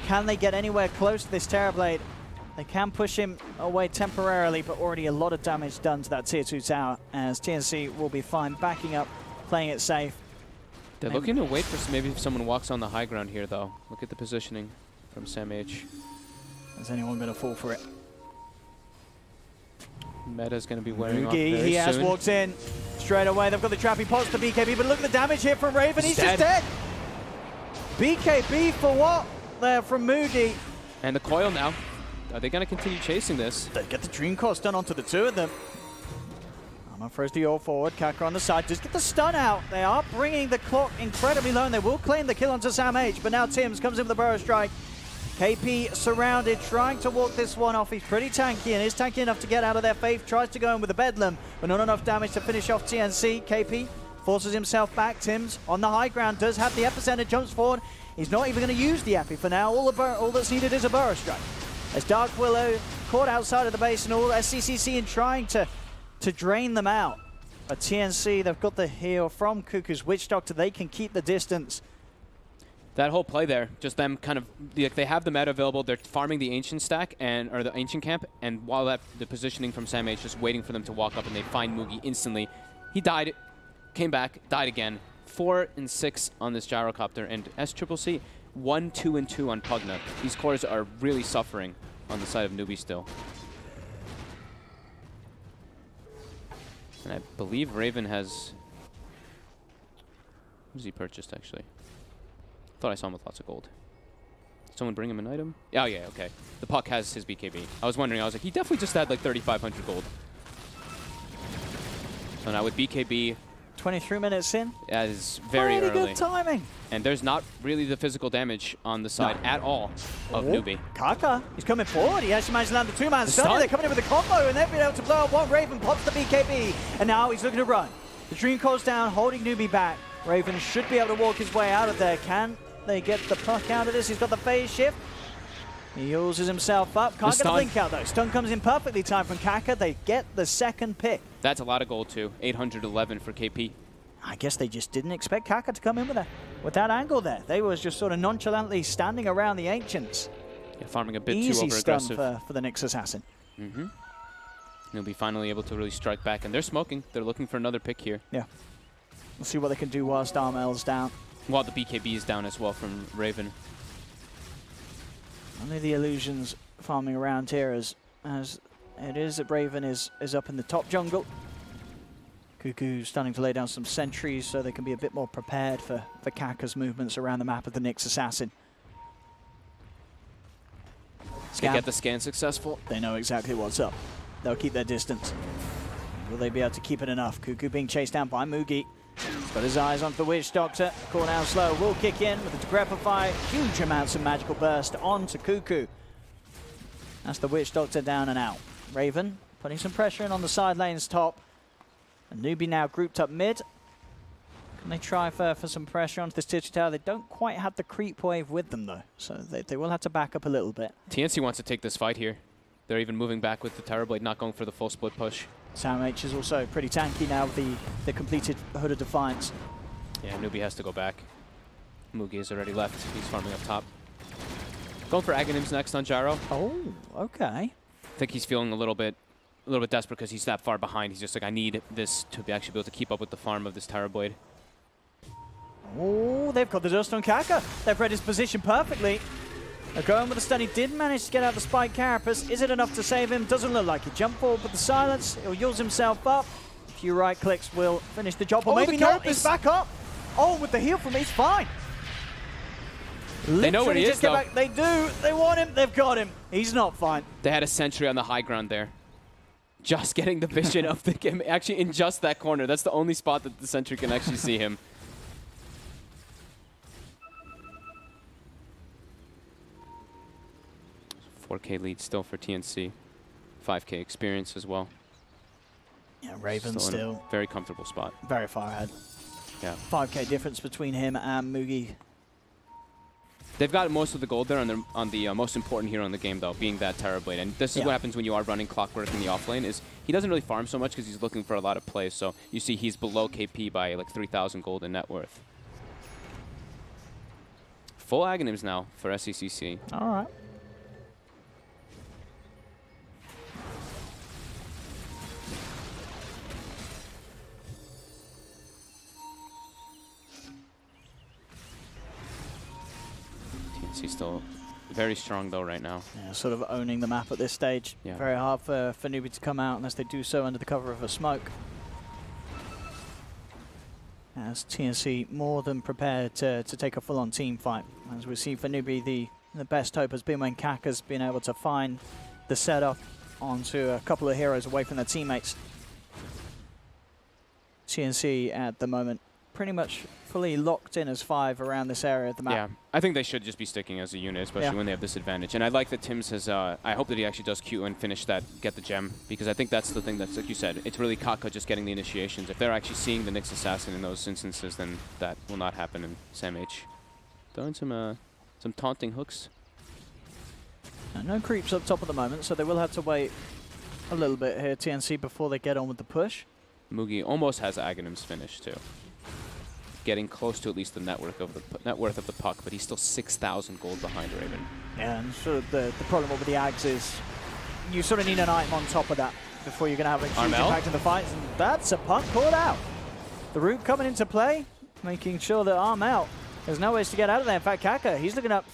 Can they get anywhere close to this Terrorblade? They can push him away temporarily, but already a lot of damage done to that tier 2 tower, as TNC will be fine backing up, playing it safe. They're looking to wait for maybe if someone walks on the high ground here, though. Look at the positioning from Sam H. Is anyone going to fall for it? Meta's going to be wearing off very soon. Has walked in straight away. They've got the trap. He pots the BKB, but look at the damage here from Raven. He's just dead. BKB for what? There from Moody. And the coil now. Are they going to continue chasing this? They get the Dream Course done onto the 2 of them. Armor throws the all forward. Kaka on the side. Just get the stun out. They are bringing the clock incredibly low, and they will claim the kill onto Sam H. But now Tims comes in with a Burrow Strike. KP surrounded, trying to walk this one off. He's pretty tanky, and is tanky enough to get out of their faith. Tries to go in with a Bedlam, but not enough damage to finish off TNC. KP forces himself back. Tims on the high ground does have the epicenter, jumps forward. He's not even going to use the Epi for now. All that's needed is a Burrow Strike. As Dark Willow caught outside of the base, and all SCCC in trying to drain them out. But TNC, they've got the heal from Cuckoo's Witch Doctor. They can keep the distance. That whole play there, just them kind of, like they have the meta available, they're farming the ancient stack, or the ancient camp, and while the positioning from Sam H, just waiting for them to walk up, and they find Mugi instantly. He died, came back, died again. 4 and 6 on this gyrocopter, and SCCC 1, 2, and 2 on Pugna. These cores are really suffering on the side of Newbee still. And I believe Raven has... What has he purchased, actually? Thought I saw him with lots of gold. Did someone bring him an item? Oh, yeah, okay. The Puck has his BKB. I was wondering, I was like, he definitely just had like 3,500 gold. So now with BKB... 23 minutes in. That is very early. Good timing. And there's not really the physical damage on the side at all of Newbee. Kaka, he's coming forward. He actually managed to land the two-man stun. They're coming in with a combo, and they've been able to blow up one. Raven pops the BKB, and now he's looking to run. The Dream Core's down, holding Newbee back. Raven should be able to walk his way out of there. Can they get the puck out of this? He's got the phase shift. He uses himself up. Can't get a blink out, though. Stun comes in perfectly timed from Kaka. They get the second pick. That's a lot of gold, too. 811 for KP. I guess they just didn't expect Kaka to come in with that angle there. They was just sort of nonchalantly standing around the Ancients. Yeah, farming a bit Easy too over-aggressive. stun for the Nyx Assassin. Mm-hmm. He'll be finally able to really strike back, and they're smoking. They're looking for another pick here. Yeah. We'll see what they can do whilst Armel's down. While the BKB is down as well from Raven. Only the illusions farming around here as it is that Raven is up in the top jungle. Cuckoo's starting to lay down some sentries so they can be a bit more prepared for Kaka's movements around the map of the Nyx Assassin. They get the scan successful. They know exactly what's up. They'll keep their distance. Will they be able to keep it enough? Cuckoo being chased down by Mugi. He's got his eyes onto the Witch Doctor. Call down slow. Will kick in with the Decrepify. Huge amounts of magical burst onto Cuckoo. That's the Witch Doctor down and out. Raven putting some pressure in on the side lane's top. And Newbee now grouped up mid. Can they try for some pressure onto this Titchy Tower? They don't quite have the creep wave with them, though. So they will have to back up a little bit. TNC wants to take this fight here. They're even moving back with the Terrorblade, not going for the full split push. Sam H is also pretty tanky now with the completed Hood of Defiance. Yeah, Newbee has to go back. Mugi is already left. He's farming up top. Going for Aghanims next on Gyro. Oh, okay. I think he's feeling a little bit desperate because he's that far behind. He's just like, I need this to be actually be able to keep up with the farm of this Terrorblade. Oh, they've got the dust on Kaka. They've read his position perfectly. They're going with the stun. He did manage to get out the Spike Carapace. Is it enough to save him? Doesn't look like it. Jump forward with the silence. He'll use himself up. A few right clicks will finish the job. Or maybe not. He's back up. Oh, with the heal from me, he's fine. They know where he is, though. They do. They want him. They've got him. He's not fine. They had a sentry on the high ground there. Just getting the vision of the game, actually in just that corner. That's the only spot that the sentry can actually see him. $4K lead still for TNC. 5K experience as well. Yeah, Raven still very comfortable spot. Very far ahead. Yeah. 5K difference between him and Mugi. They've got most of the gold there on the most important hero in the game, though, being that Terrorblade. And this is what happens when you are running Clockwork in the offlane, is he doesn't really farm so much because he's looking for a lot of plays. So you see he's below KP by like 3,000 gold in net worth. Full Aghanims now for SCCC. All right. He's still very strong, though, right now. Yeah, sort of owning the map at this stage. Yeah. Very hard for Newbee to come out unless they do so under the cover of a smoke. As TNC more than prepared to take a full-on team fight. As we see for Newbee, the best hope has been when Kaka's been able to find the setup onto a couple of heroes away from their teammates. TNC at the moment pretty much fully locked in as 5 around this area of the map. Yeah, I think they should just be sticking as a unit, especially when they have this advantage. And I like that Tim's has, I hope that he actually does Q and finish that, get the gem, because I think that's the thing that's, like you said, it's really Kaka just getting the initiations. If they're actually seeing the Nyx Assassin in those instances, then that will not happen in Sam H. Throwing some taunting hooks. No creeps up top at the moment, so they will have to wait a little bit here, TNC, before they get on with the push. Mugi almost has Aghanims finished, too. getting close to at least the net worth of the puck, but he's still 6,000 gold behind Raven. Yeah, and sort of the problem with the Ags is you sort of need an item on top of that before you're going to have a huge impact in the fights, and that's a puck caught out. The root coming into play, making sure that arm out. There's no ways to get out of there. In fact, Kaka, he's looking up,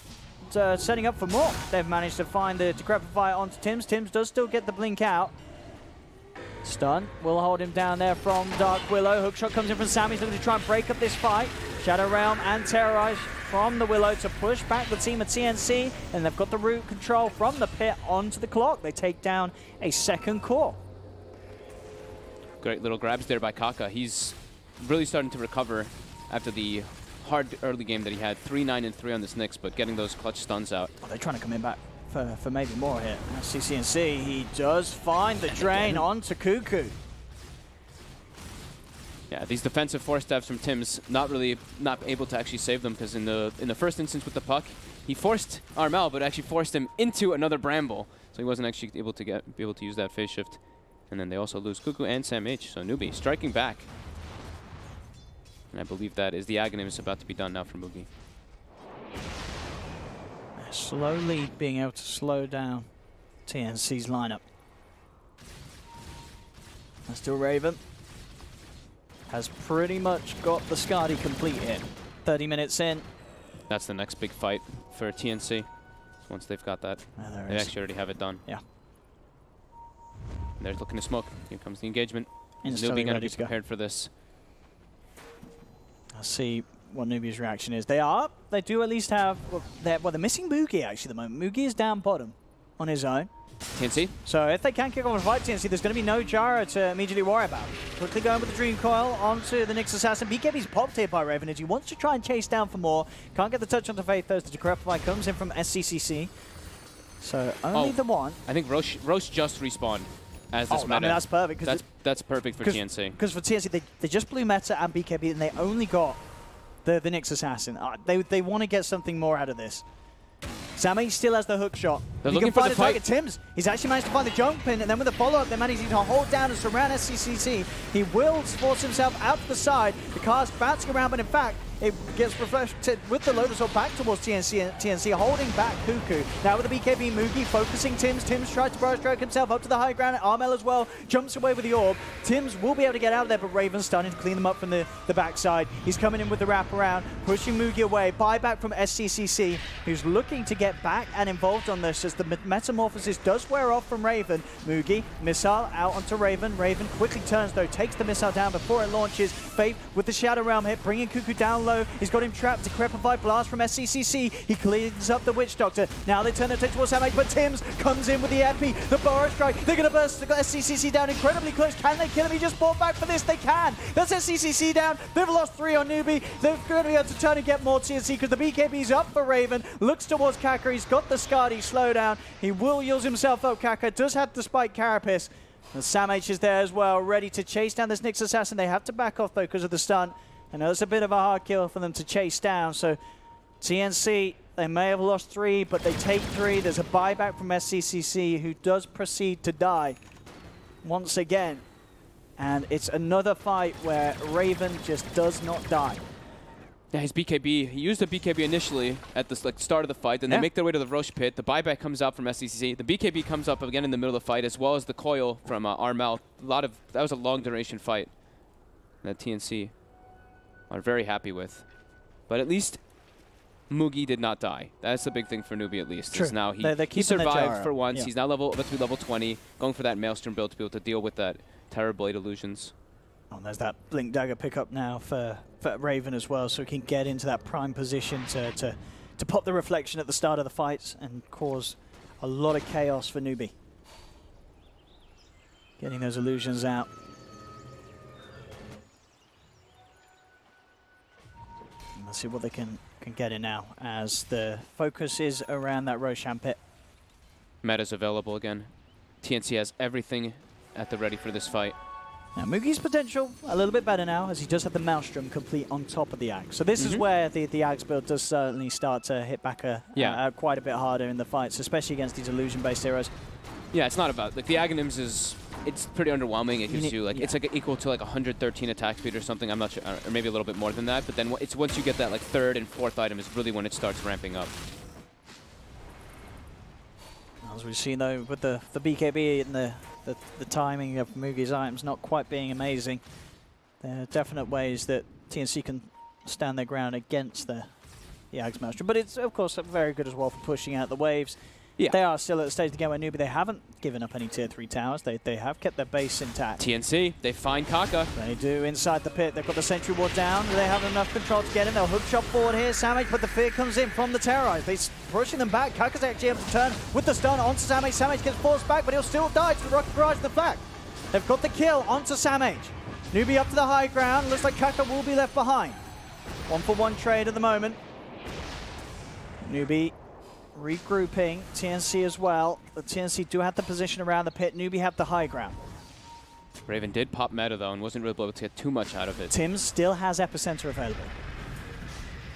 setting up for more. They've managed to find the Decrepify onto Tims. Tims does still get the blink out. Stun will hold him down there from Dark Willow. Hookshot comes in from Sam. He's looking to try and break up this fight. Shadow Realm and Terrorize from the Willow to push back the team at TNC, and they've got the root control from the pit onto the clock. They take down a second core. Great little grabs there by Kaka. He's really starting to recover after the hard early game that he had. 3-9-3 on this Nyx, but getting those clutch stuns out. Oh, they're trying to come in back for maybe more here. CNC, he does find the drain onto Cuckoo. Yeah, these defensive force stabs from Tims not able to actually save them, because in the first instance with the puck, he forced Armel, but actually forced him into another Bramble, so he wasn't actually able to use that phase shift. And then they also lose Cuckoo and Sam H, so Newbee striking back. And I believe that is the Aghanim about to be done now for Mugi. Slowly being able to slow down TNC's lineup. And still Raven has pretty much got the Skadi complete here. 30 minutes in. That's the next big fight for TNC. Once they've got that, they actually already have it done. Yeah. And they're looking to smoke. Here comes the engagement. Instantly Newbee going to ready be to go. prepared for this. I'll see what Newbee's reaction is. They do at least have, they're missing Mugi actually at the moment. Mugi is down bottom on his own. TNC? So if they can kick off a fight, TNC, there's going to be no Gyro to immediately worry about. Quickly going with the Dream Coil onto the Nyx Assassin. BKB's popped here by Raven as he wants to try and chase down for more. Can't get the touch onto Faith though. The Decrepify comes in from SCCC. So only the one. I think Roche just respawned as this meta. I mean, that's perfect. That's perfect for TNC. Because for TNC, they just blew Meta and BKB, and they only got the Nyx Assassin. They want to get something more out of this. Sammy still has the hook shot. They're He looking can for find the the target. fight. Tims, he's actually managed to find the jump in, and then with the follow-up, they're managing to hold down and surround SCCC. He will force himself out to the side. The car's bouncing around, but in fact, it gets reflected with the Lotus Orb back towards TNC, holding back Cuckoo. Now with the BKB, Mugi focusing Tims. Tims tried to burrow stroke himself up to the high ground. Armel as well jumps away with the orb. Tims will be able to get out of there, but Raven's starting to clean them up from the backside. He's coming in with the wraparound, pushing Mugi away. Buyback from SCCC, who's looking to get back and involved on this as the Metamorphosis does wear off from Raven. Mugi, missile out onto Raven. Raven quickly turns though, takes the missile down before it launches. Faith with the Shadow Realm hit, bringing Cuckoo down low. He's got him trapped. Decrepify blast from SCCC. He cleans up the Witch Doctor. Now they turn their attention towards Samite, but Tims comes in with the Epi. The Burrow Strike. They're going to burst the SCCC down incredibly close. Can they kill him? He just bought back for this. They can. That's SCCC down. They've lost 3 on Newbee. They're going to be able to turn and get more TNC because the BKB's up for Raven. Looks towards Kaka. He's got the Skadi slowdown. He will use himself up. Kaka does have the Spike Carapace. And Sam H is there as well, ready to chase down this Nyx Assassin. They have to back off though because of the stunt. I know it's a bit of a hard kill for them to chase down, so TNC, they may have lost 3, but they take 3. There's a buyback from SCCC, who does proceed to die once again. And it's another fight where Raven just does not die. Yeah, his BKB, he used the BKB initially at the start of the fight, then they make their way to the Roche pit. The buyback comes out from SCCC. The BKB comes up again in the middle of the fight, as well as the coil from Armel. That was a long duration fight that TNC are very happy with. But at least Mugi did not die. That's the big thing for Newbee at least. True. Now he survived for once. He's now about to be level 20, going for that Maelstrom build to be able to deal with that Terrorblade illusions. Oh, there's that Blink Dagger pickup now for Raven as well, so he can get into that prime position to pop the reflection at the start of the fights and cause a lot of chaos for Newbee. Getting those illusions out. Let's see what they can get in now, as the focus is around that Roshan pit. Meta's available again. TNC has everything at the ready for this fight. Now Mugi's potential a little bit better now, as he does have the Maelstrom complete on top of the Axe. So this is where the Axe build does certainly start to hit back quite a bit harder in the fights, especially against these illusion-based heroes. Yeah, it's not about, like, the Aghanims is it's pretty underwhelming. It gives you like, yeah. it's like equal to like 113 attack speed or something. I'm not sure, or maybe a little bit more than that. But then it's once you get that like third and fourth item is really when it starts ramping up. As we've seen though, with the BKB and the timing of Mugi's items not quite being amazing, there are definite ways that TNC can stand their ground against the Ags Maelstrom. But it's, of course, very good as well for pushing out the waves. Yeah. They are still at the stage of the game where Newbee, they haven't given up any tier 3 towers. They have kept their base intact. TNC, they find Kaka. They do inside the pit. They've got the sentry ward down. They have enough control to get in. They'll hook shot forward here. Samage, but the fear comes in from the Terrorize. They're pushing them back. Kaka's actually able to turn with the stun onto Samage. Samage gets forced back, but he'll still die to the rocket barrage of the flag. They've got the kill onto Samage. Newbee up to the high ground. Looks like Kaka will be left behind. 1-for-1 trade at the moment. Newbee regrouping, TNC as well. The TNC do have the position around the pit. Newbee have the high ground. Raven did pop meta though and wasn't really able to get too much out of it. Tims still has Epicenter available.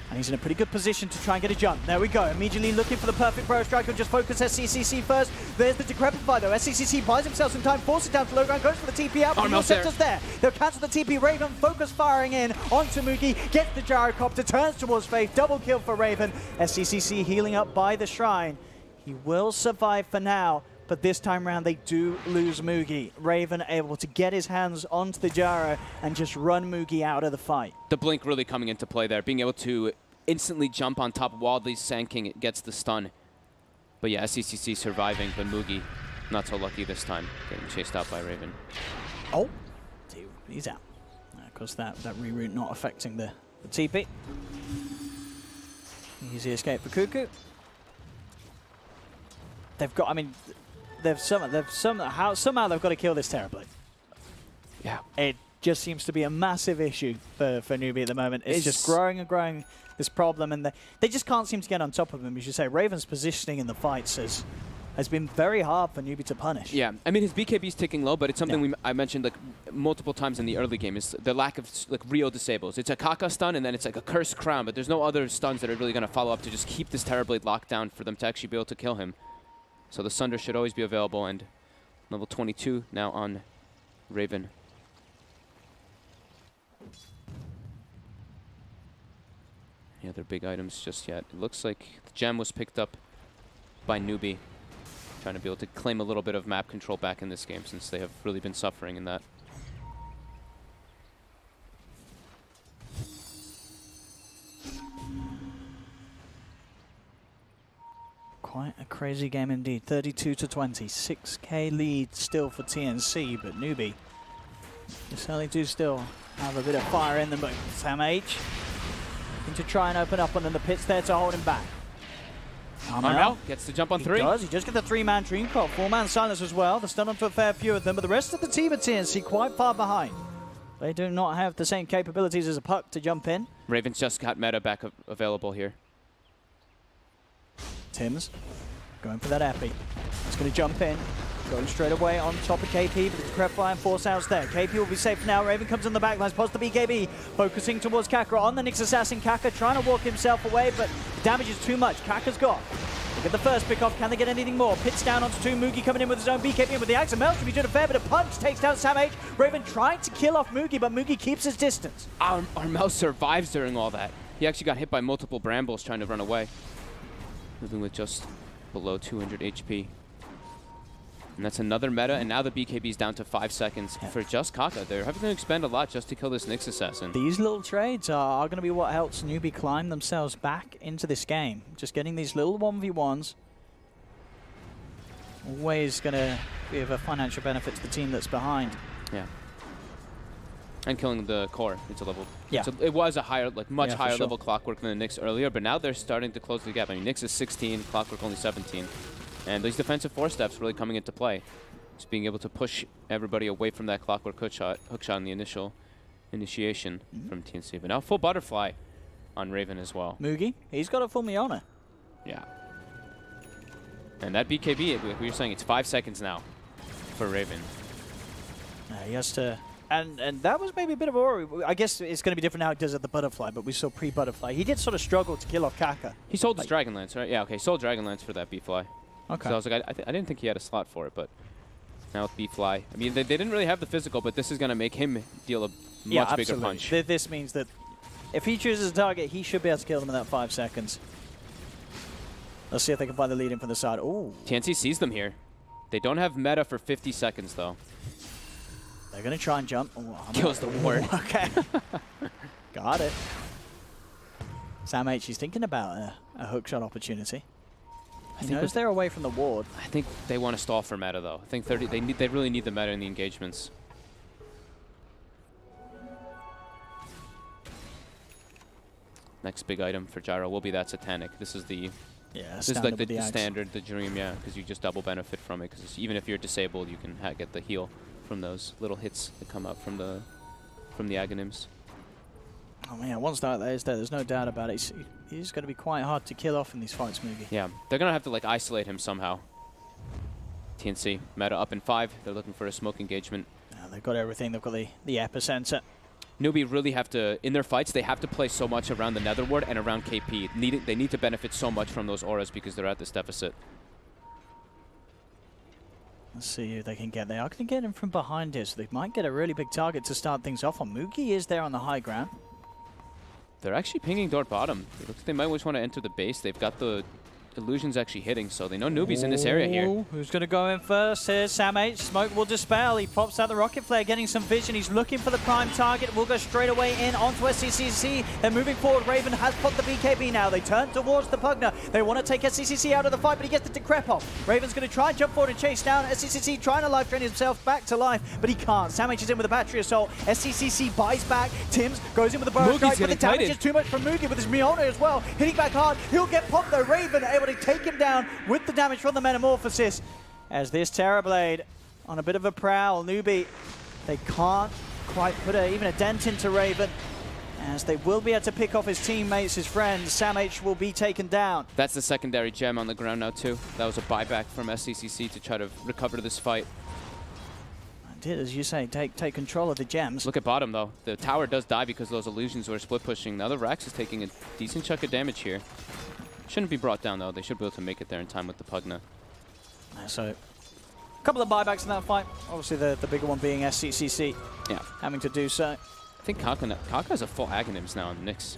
And he's in a pretty good position to try and get a jump. There we go. Immediately looking for the perfect Pro Strike. He'll just focus SCCC first. There's the Decrepify though. SCCC buys himself some time, forces down to low ground, goes for the TP out. But Scepter's there. They'll cancel the TP. Raven focus firing in onto Mugi. Gets the Gyrocopter, turns towards Faith. Double kill for Raven. SCCC healing up by the Shrine. He will survive for now. But this time around, they do lose Mugi. Raven able to get his hands onto the Gyro and just run Mugi out of the fight. The blink really coming into play there, being able to instantly jump on top of Wildly's Sand King, it gets the stun. But yeah, SCCC surviving, but Mugi not so lucky this time, getting chased out by Raven. Oh, he's out. Of course, that reroute not affecting the TP. Easy escape for Cuckoo. They've got, I mean, somehow they've got to kill this Terrorblade. Yeah. It just seems to be a massive issue for Newbee at the moment. It's just growing and growing, this problem, and they just can't seem to get on top of him. As you say, Raven's positioning in the fights has been very hard for Newbee to punish. Yeah, I mean, his BKB's ticking low, but it's something I mentioned like multiple times in the early game, is the lack of like real disables. It's a Kaka stun, and then it's like a Cursed Crown, but there's no other stuns that are really going to follow up to just keep this Terrorblade locked down for them to actually be able to kill him. So the Sunder should always be available, and level 22 now on Raven. Any other big items just yet? It looks like the gem was picked up by Newbee, trying to be able to claim a little bit of map control back in this game since they have really been suffering in that. Quite a crazy game indeed. 32-20, 6k lead still for TNC, but Newbee, they certainly do still have a bit of fire in them. But Samage looking to try and open up, and then the pit's there to hold him back. Armel gets to jump on three. He does. He just gets the 3-man Dream Coil, 4-man Silence as well. The stun onto a fair few of them, but the rest of the team at TNC quite far behind. They do not have the same capabilities as a Puck to jump in. Raven's just got meta back available here. Tims going for that epi. He's going to jump in. Going straight away on top of KP, but the Decrepify and Force Out's there. KP will be safe now. Raven comes in the back lines, posts the BKB, focusing towards Kaka on the Nyx Assassin. Kaka trying to walk himself away, but the damage is too much. Kaka's got. They get the first pick off. Can they get anything more? Pits down onto 2. Mugi coming in with his own BKB, and with the Axe of Maelstrom, he's doing a fair bit of punch. Takes down Samage. Raven trying to kill off Mugi, but Mugi keeps his distance. Armel survives during all that. He actually got hit by multiple brambles trying to run away. Moving with just below 200 HP. And that's another meta, and now the BKB's down to 5 seconds for just Kaka. They're having to expend a lot just to kill this Nyx Assassin. These little trades are going to be what helps Newbee climb themselves back into this game. Just getting these little 1v1s always going to be of a financial benefit to the team that's behind. Yeah. And killing the core into level. Yeah. So it was a higher, like much higher sure. level Clockwork than the Nyx earlier, but now they're starting to close the gap. I mean, Nyx is 16, Clockwork only 17. And these defensive 4-steps really coming into play. Just being able to push everybody away from that Clockwork hook shot in the initial initiation from TNC. But now full butterfly on Raven as well. Mugi, he's got a full Miona. Yeah. And that BKB, we were saying it's 5 seconds now for Raven. He has to... And that was maybe a bit of a worry. I guess it's going to be different now because of the butterfly, but we saw pre-butterfly. He did sort of struggle to kill off Kaka. He sold his Dragonlance, right? Yeah, okay, sold Dragonlance for that B-Fly. Okay. So I was like, I didn't think he had a slot for it, but Now with B-Fly. I mean, they didn't really have the physical, but this is going to make him deal a much bigger punch. This means that if he chooses a target, he should be able to kill them in that 5 seconds. Let's see if they can find the lead in from the side. Ooh. TNC sees them here. They don't have meta for 50 seconds, though. They're going to try and jump. Ooh, Kills the ward. Okay. Got it. Sam H, he's thinking about a hookshot opportunity. He knows they're away from the ward. I think they want to stall for meta, though. I think they really need the meta in the engagements. Next big item for Gyro will be that Satanic. This is the this is like the standard, the dream, yeah, because you just double benefit from it. Because even if you're disabled, you can get the heal from those little hits that come up from the Aghanims. Oh man, once that is there, there's no doubt about it. He's going to be quite hard to kill off in these fights, Newbee. Yeah, they're going to have to like isolate him somehow. TNC, meta up in 5. They're looking for a smoke engagement. They've got everything. They've got the epicenter. Newbee really have to, in their fights, they have to play so much around the Nether Ward and around KP. They need to benefit so much from those auras because they're at this deficit. Let's see if they can get there. I can get him from behind here, so they might get a really big target to start things off on. Moogie is there on the high ground. They're actually pinging Dart bottom. It looks like they might always want to enter the base. They've got the illusions actually hitting, so they know Newbee's in this area here. Who's going to go in first? Here's Sam H. Smoke will dispel. He pops out the rocket flare, getting some vision. He's looking for the prime target. Will go straight away in onto SCCC. They're moving forward. Raven has popped the BKB now. They turn towards the Pugner. They want to take SCCC out of the fight, but he gets the decrep off. Raven's going to try and jump forward and chase down. SCCC trying to life drain himself back to life, but he can't. Sam H is in with a battery assault. SCCC buys back. Tims goes in with a burst strike, but the damage is too much from Moogie with his Mjolnir as well. Hitting back hard. He'll get popped though. Raven able to take him down with the damage from the Metamorphosis. As this Terrorblade on a bit of a prowl, Newbee, they can't quite put even a dent into Raven, as they will be able to pick off his teammates, his friends. Sam H will be taken down. That's the secondary gem on the ground now too. That was a buyback from SCCC to try to recover this fight. I did, as you say, take control of the gems. Look at bottom though. The tower does die because those illusions were split pushing. Now the Rax is taking a decent chunk of damage here. Shouldn't be brought down though. They should be able to make it there in time with the Pugna. So, a couple of buybacks in that fight. Obviously the bigger one being SCCC. Yeah. Having to do so. I think Kaka has a full Aghanims now in Nyx.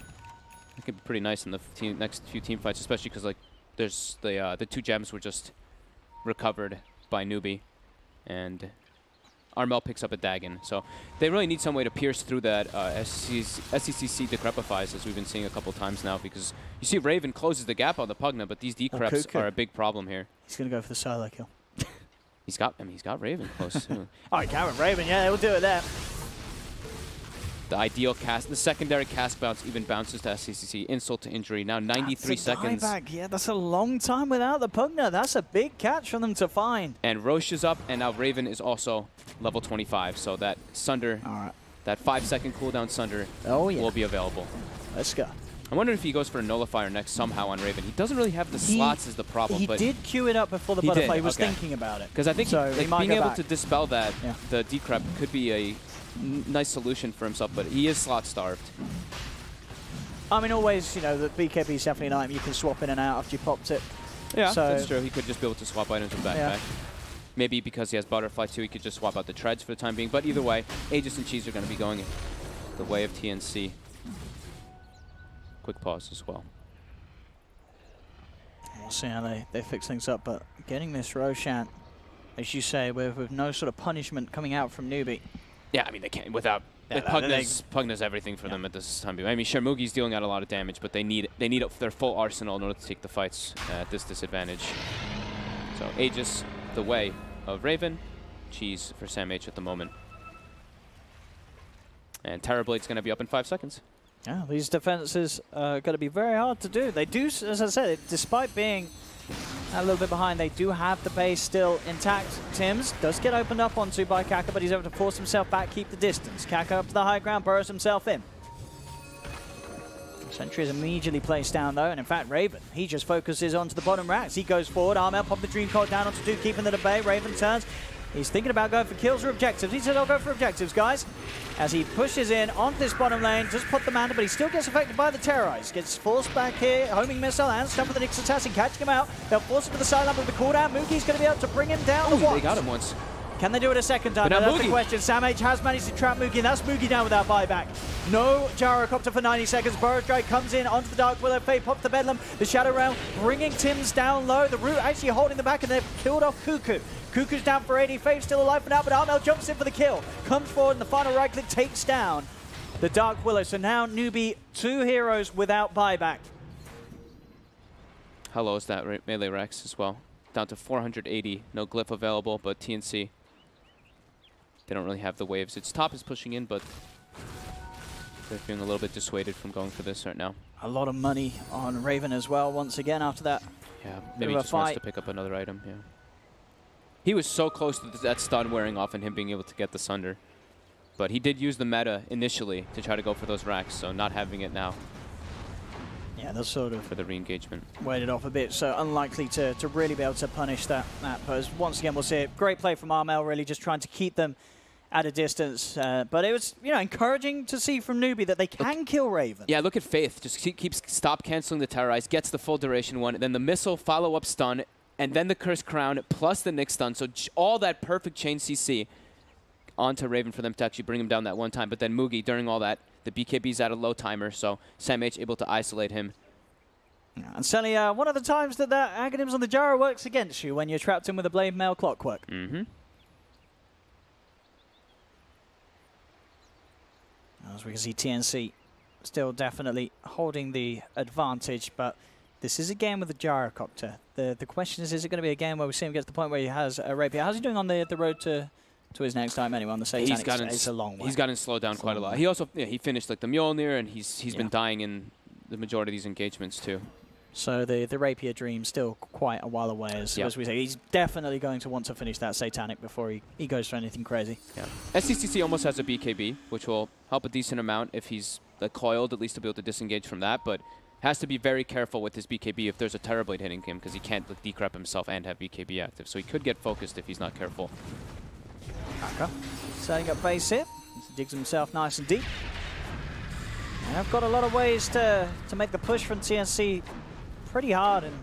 It could be pretty nice in the next few team fights, especially because like there's the 2 gems were just recovered by Newbee, and Armel picks up a Dagon. So they really need some way to pierce through that SCCC decrepifies, as we've been seeing a couple times now, because you see Raven closes the gap on the Pugna, but these decreps are a big problem here. He's going to go for the solo kill. he's got Raven close too. All right, Karen Raven, yeah, we'll do it there. The ideal cast, the secondary cast bounce even bounces to SCCC. Insult to injury. Now 93 seconds. Buyback. Yeah, that's a long time without the Pugna. That's a big catch for them to find. And Roche is up, and now Raven is also level 25. So that Sunder, that 5-second cooldown Sunder will be available. Let's go. I wonder if he goes for a Nullifier next somehow on Raven. He doesn't really have the slots is the problem. He did queue it up before the butterfly. He was thinking about it. Because I think being able to dispel that, the decrep could be a nice solution for himself, but he is slot starved. I mean, always, you know, the BKB is definitely an item you can swap in and out after you popped it. Yeah, so that's true. He could just be able to swap items with backpack. Yeah. Maybe because he has Butterfly too, he could just swap out the treads for the time being. But either way, Aegis and Cheese are going to be going the way of TNC. Quick pause as well. We'll see how they fix things up, but getting this Roshan, as you say, with no sort of punishment coming out from Newbee. Yeah, I mean, they can't without Pugna's everything for them at this time. I mean, sure, Mugi's dealing out a lot of damage, but they need their full arsenal in order to take the fights at this disadvantage. So Aegis the way of Raven, Cheese for Sam H at the moment, and Terrorblade's going to be up in 5 seconds. Yeah, these defenses are going to be very hard to do. They do, as I said, despite being a little bit behind, they do have the base still intact. Tims does get opened up onto by Kaka, but he's able to force himself back, keep the distance. Kaka up to the high ground, burrows himself in. Sentry is immediately placed down though, and in fact Raven, he just focuses onto the bottom racks. He goes forward, Armel pop the Dream Court down onto 2, keeping the debate. Raven turns. He's thinking about going for kills or objectives. He said, I'll go for objectives, guys. As he pushes in onto this bottom lane, just put the mana, but he still gets affected by the Terrorize. Gets forced back here, homing missile and stuff with the Nyx assassin, catching him out. They'll force him to the sideline with the cooldown. Mugi's going to be able to bring him down. They got him once. Can they do it a second time? But now That's the Mugi. question. Sam H has managed to trap Mugi, and that's Mugi down without buyback. No gyrocopter for 90 seconds. Burrow Strike comes in onto the Dark Willow. Faye pops the Bedlam. The Shadow Realm bringing Tim's down low. The Root actually holding the back, and they've killed off Cuckoo. Cuckoo's down for 80. Faye's still alive for now, but Armel jumps in for the kill. Comes forward, and the final right click takes down the Dark Willow. So now Newbee, 2 heroes without buyback. How low is that melee Rex as well? Down to 480. No glyph available, but TNC, they don't really have the waves. Its top is pushing in, but they're feeling a little bit dissuaded from going for this right now. A lot of money on Raven as well, once again, after that. Yeah, maybe he just fight. wants to pick up another item, yeah. He was so close to that stun wearing off and him being able to get the Sunder. But he did use the meta initially to try to go for those racks, so not having it now. Yeah, that's sort of for the re-engagement. Waited off a bit, so unlikely to really be able to punish that pose. Once again, we'll see it. Great play from Armel, really just trying to keep them at a distance. But it was, encouraging to see from Newbee that they can kill Raven. Yeah, look at Faith. Just keeps stop canceling the Terrorize, gets the full duration one, then the missile follow-up stun, and then the Cursed Crown, plus the Nick stun. So all that perfect chain CC onto Raven for them to actually bring him down that one time. But then Mugi, during all that, the BKB's at a low timer, so Sam H able to isolate him. Yeah, and certainly one of the times that Aghanims on the gyro works against you when you're trapped in with a Blade Mail Clockwork. Mm-hmm. As we can see, TNC still definitely holding the advantage, but this is a game with a gyrocopter. The question is it going to be a game where we see him get to the point where he has a rapier? How's he doing on the road to his next time anyway on the Satanic? It's a long way. He's gotten slowed down quite a lot. He also he finished like the Mjolnir, and he's been dying in the majority of these engagements too. So the rapier dream still quite a while away, as we say. He's definitely going to want to finish that Satanic before he goes for anything crazy. Yeah. SCCC almost has a BKB, which will help a decent amount if he's coiled, at least to be able to disengage from that, but has to be very careful with his BKB if there's a Terrorblade hitting him, because he can't decrep himself and have BKB active. So he could get focused if he's not careful. Kaka setting up base here. He digs himself nice and deep. And I've got a lot of ways to make the push from TNC pretty hard, and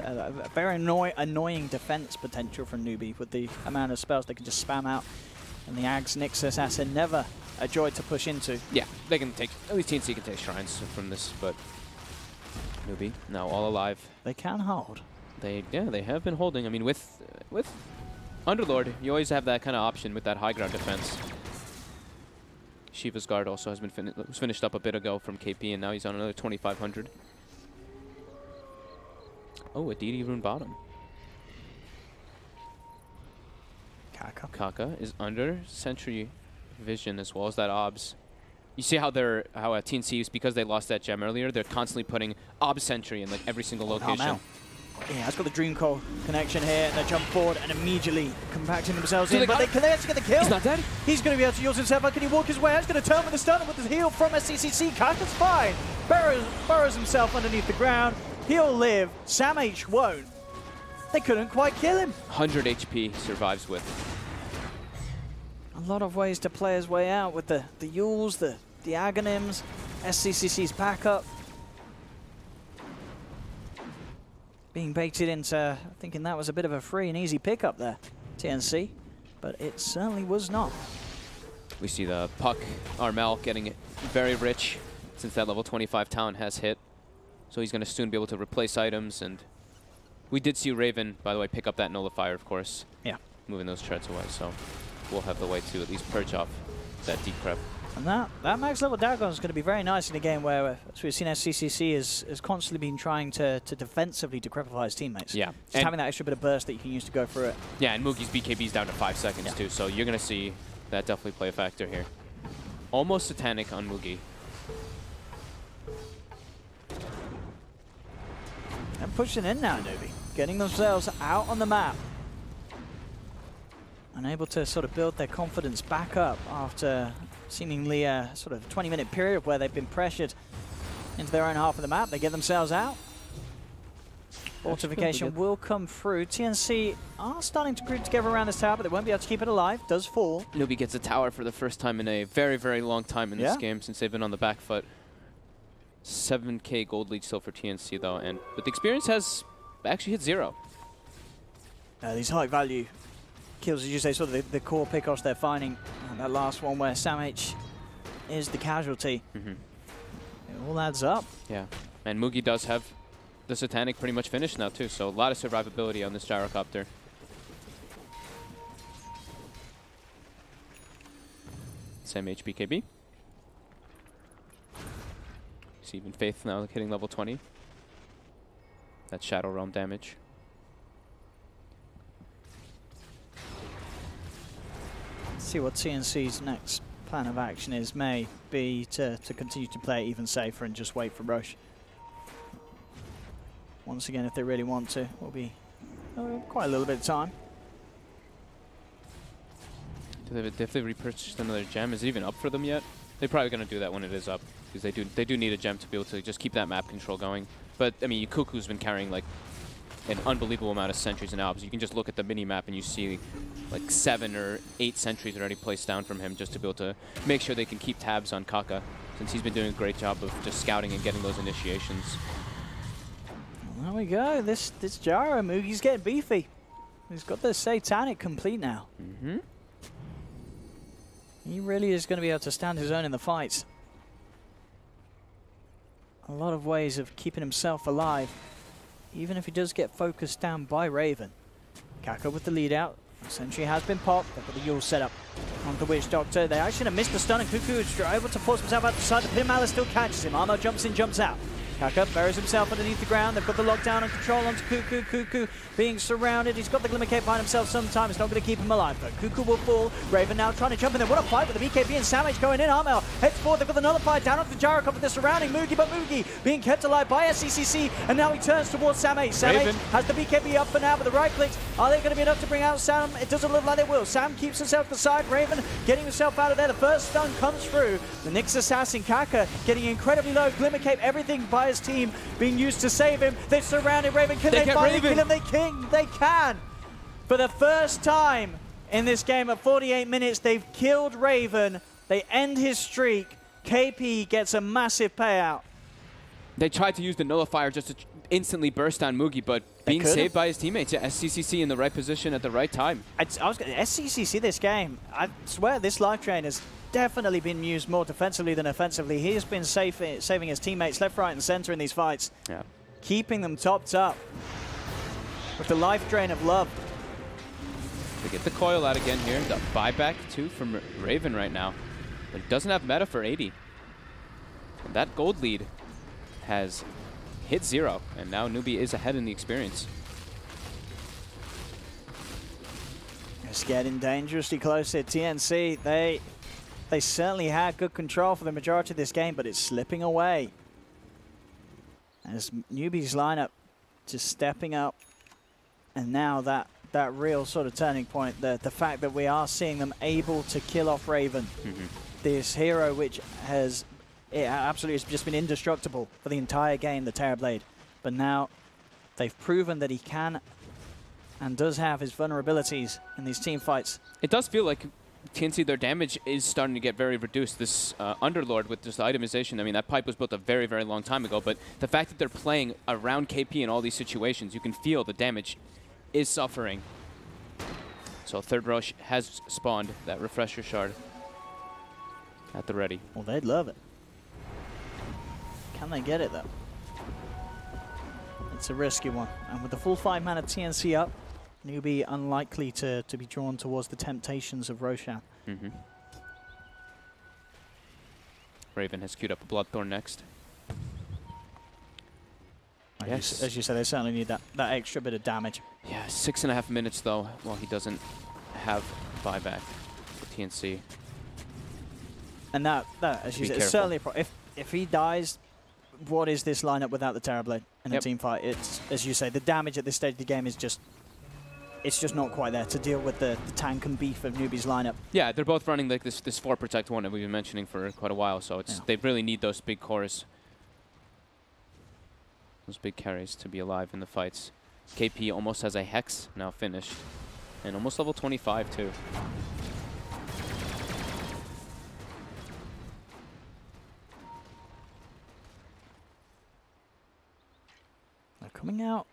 a very annoying defense potential from Newbee with the amount of spells they can just spam out. And the Ags Nyx Assassin never a joy to push into. Yeah, they can take, at least TNC can take shrines from this, but Newbee now all alive. They can hold. They have been holding. I mean, with Underlord, you always have that kind of option with that high ground defense. Shiva's Guard also has been finished up a bit ago from KP, and now he's on another 2,500. Oh, a DD rune bottom. Kaka is under Sentry Vision as well as that Obs. You see how TNC, because they lost that gem earlier, they're constantly putting Obs Sentry in like every single location. Yeah, it's got the Dream Call connection here, and they jump forward and immediately compacting themselves in. But can they actually get the kill? He's not dead. He's going to be able to use himself. Can he walk his way? He's going to turn with the stun with the heal from SCCC. Kaka's fine. Burrows himself underneath the ground. He'll live. Sam H won't. They couldn't quite kill him. 100 HP survives with. A lot of ways to play his way out with the Yules, the Aghanims, SCCC's backup. Being baited into thinking that was a bit of a free and easy pickup there, TNC, but it certainly was not. We see the Puck Armel getting it very rich since that level 25 talent has hit. So he's going to soon be able to replace items, and we did see Raven, by the way, pick up that Nullifier, of course. Yeah. Moving those treads away, so we'll have the way to at least purge off that decrep. And that max level Dagon is going to be very nice in a game where, as we've seen, SCCC has constantly been trying to defensively decrepify his teammates. Yeah. Just having that extra bit of burst that you can use to go through it. Yeah, and Mugi's BKB is down to 5 seconds too, so you're going to see that definitely play a factor here. Almost Satanic on Mugi. And pushing in now, Newbee. Getting themselves out on the map. And able to sort of build their confidence back up after seemingly a sort of 20-minute period where they've been pressured into their own half of the map. They get themselves out. Fortification will come through. TNC are starting to group together around this tower, but they won't be able to keep it alive. Does fall. Newbee gets a tower for the first time in a very, very long time in this game since they've been on the back foot. 7k gold lead still for TNC though, but the experience has actually hit 0. These high value kills, as you say, sort of the core pickoffs they're finding. And that last one where Sam H is the casualty. It all adds up. Yeah, and Mugi does have the Satanic pretty much finished now too, so a lot of survivability on this gyrocopter. Same HBKB. See even Faith now hitting level 20. That Shadow Realm damage. Let's see what TNC's next plan of action is. May be to continue to play it even safer and just wait for Roche. Once again, if they really want to, will be quite a little bit of time. If they repurchased another gem, is it even up for them yet? They're probably going to do that when it is up, because they do need a gem to be able to just keep that map control going. But I mean, Kuku's been carrying like an unbelievable amount of sentries and albs. You can just look at the mini map and you see like 7 or 8 sentries already placed down from him, just to be able to make sure they can keep tabs on Kaka, since he's been doing a great job of just scouting and getting those initiations. There we go. This Gyro Mugi's getting beefy. He's got the Satanic complete now. He really is going to be able to stand his own in the fights. A lot of ways of keeping himself alive, even if he does get focused down by Raven. Kaka with the lead out. Sentry has been popped. They've got the Yule set up on the Witch Doctor. They actually have missed the stun, and Kuku is able to force himself out the side. The Pin Malice still catches him. Armo jumps in, jumps out. Kaka buries himself underneath the ground. They've got the lockdown and control onto Kuku. Kuku being surrounded. He's got the Glimmer Cape behind himself sometime. It's not going to keep him alive, but Kuku will fall. Raven now trying to jump in there. What a fight with the BKB and Samage going in. Armel heads forward. They've got the nullifier down onto the Gyrocopter. They're surrounding Mugi, but Mugi being kept alive by SCCC, and now he turns towards Samage. Samage has the BKB up for now, but the right clicks, are they going to be enough to bring out Sam? It doesn't look like they will. Sam keeps himself to the side. Raven getting himself out of there. The first stun comes through. The Nyx Assassin, Kaka, getting incredibly low. Glimmer Cape, everything by his team being used to save him. They've surrounded Raven. Can they finally kill him? They can. For the first time in this game at 48 minutes, they've killed Raven. They end his streak. KP gets a massive payout. They tried to use the nullifier just to instantly burst down Mugi, but being saved by his teammates. Yeah, SCCC in the right position at the right time. SCCC this game, I swear this live train has definitely been used more defensively than offensively. He has been saving his teammates left, right, and center in these fights. Yeah. Keeping them topped up with the life drain of love. They get the coil out again here. The buyback too from Raven right now. But he doesn't have meta for 80. And that gold lead has hit 0. And now Newbee is ahead in the experience. It's getting dangerously close here. TNC, they certainly had good control for the majority of this game, but it's slipping away. As Newbee's lineup just stepping up, and now that real sort of turning point, the fact that we are seeing them able to kill off Raven, this hero which has absolutely has just been indestructible for the entire game, the Terrorblade. But now they've proven that he can and does have his vulnerabilities in these team fights. It does feel like TNC, their damage is starting to get very reduced. This Underlord with just the itemization, I mean, that pipe was built a very, very long time ago, but the fact that they're playing around KP in all these situations, you can feel the damage is suffering. So third rush has spawned that refresher shard at the ready. Well, they'd love it. Can they get it, though? It's a risky one. And with the full 5-mana TNC up, Newbee unlikely to be drawn towards the temptations of Roshan. Raven has queued up a Bloodthorn next. Yes. As you said, they certainly need that extra bit of damage. Yeah, 6.5 minutes though, while he doesn't have buyback for TNC. And that as you said, it's certainly if he dies, what is this lineup without the Terrorblade in a team fight? It's, as you say, the damage at this stage of the game is just, it's just not quite there to deal with the tank and beef of Newbee's lineup. Yeah, they're both running like this 4 protect 1 that we've been mentioning for quite a while, so it's they really need those big cores, those big carries to be alive in the fights. KP almost has a Hex now finished, and almost level 25 too. They're coming out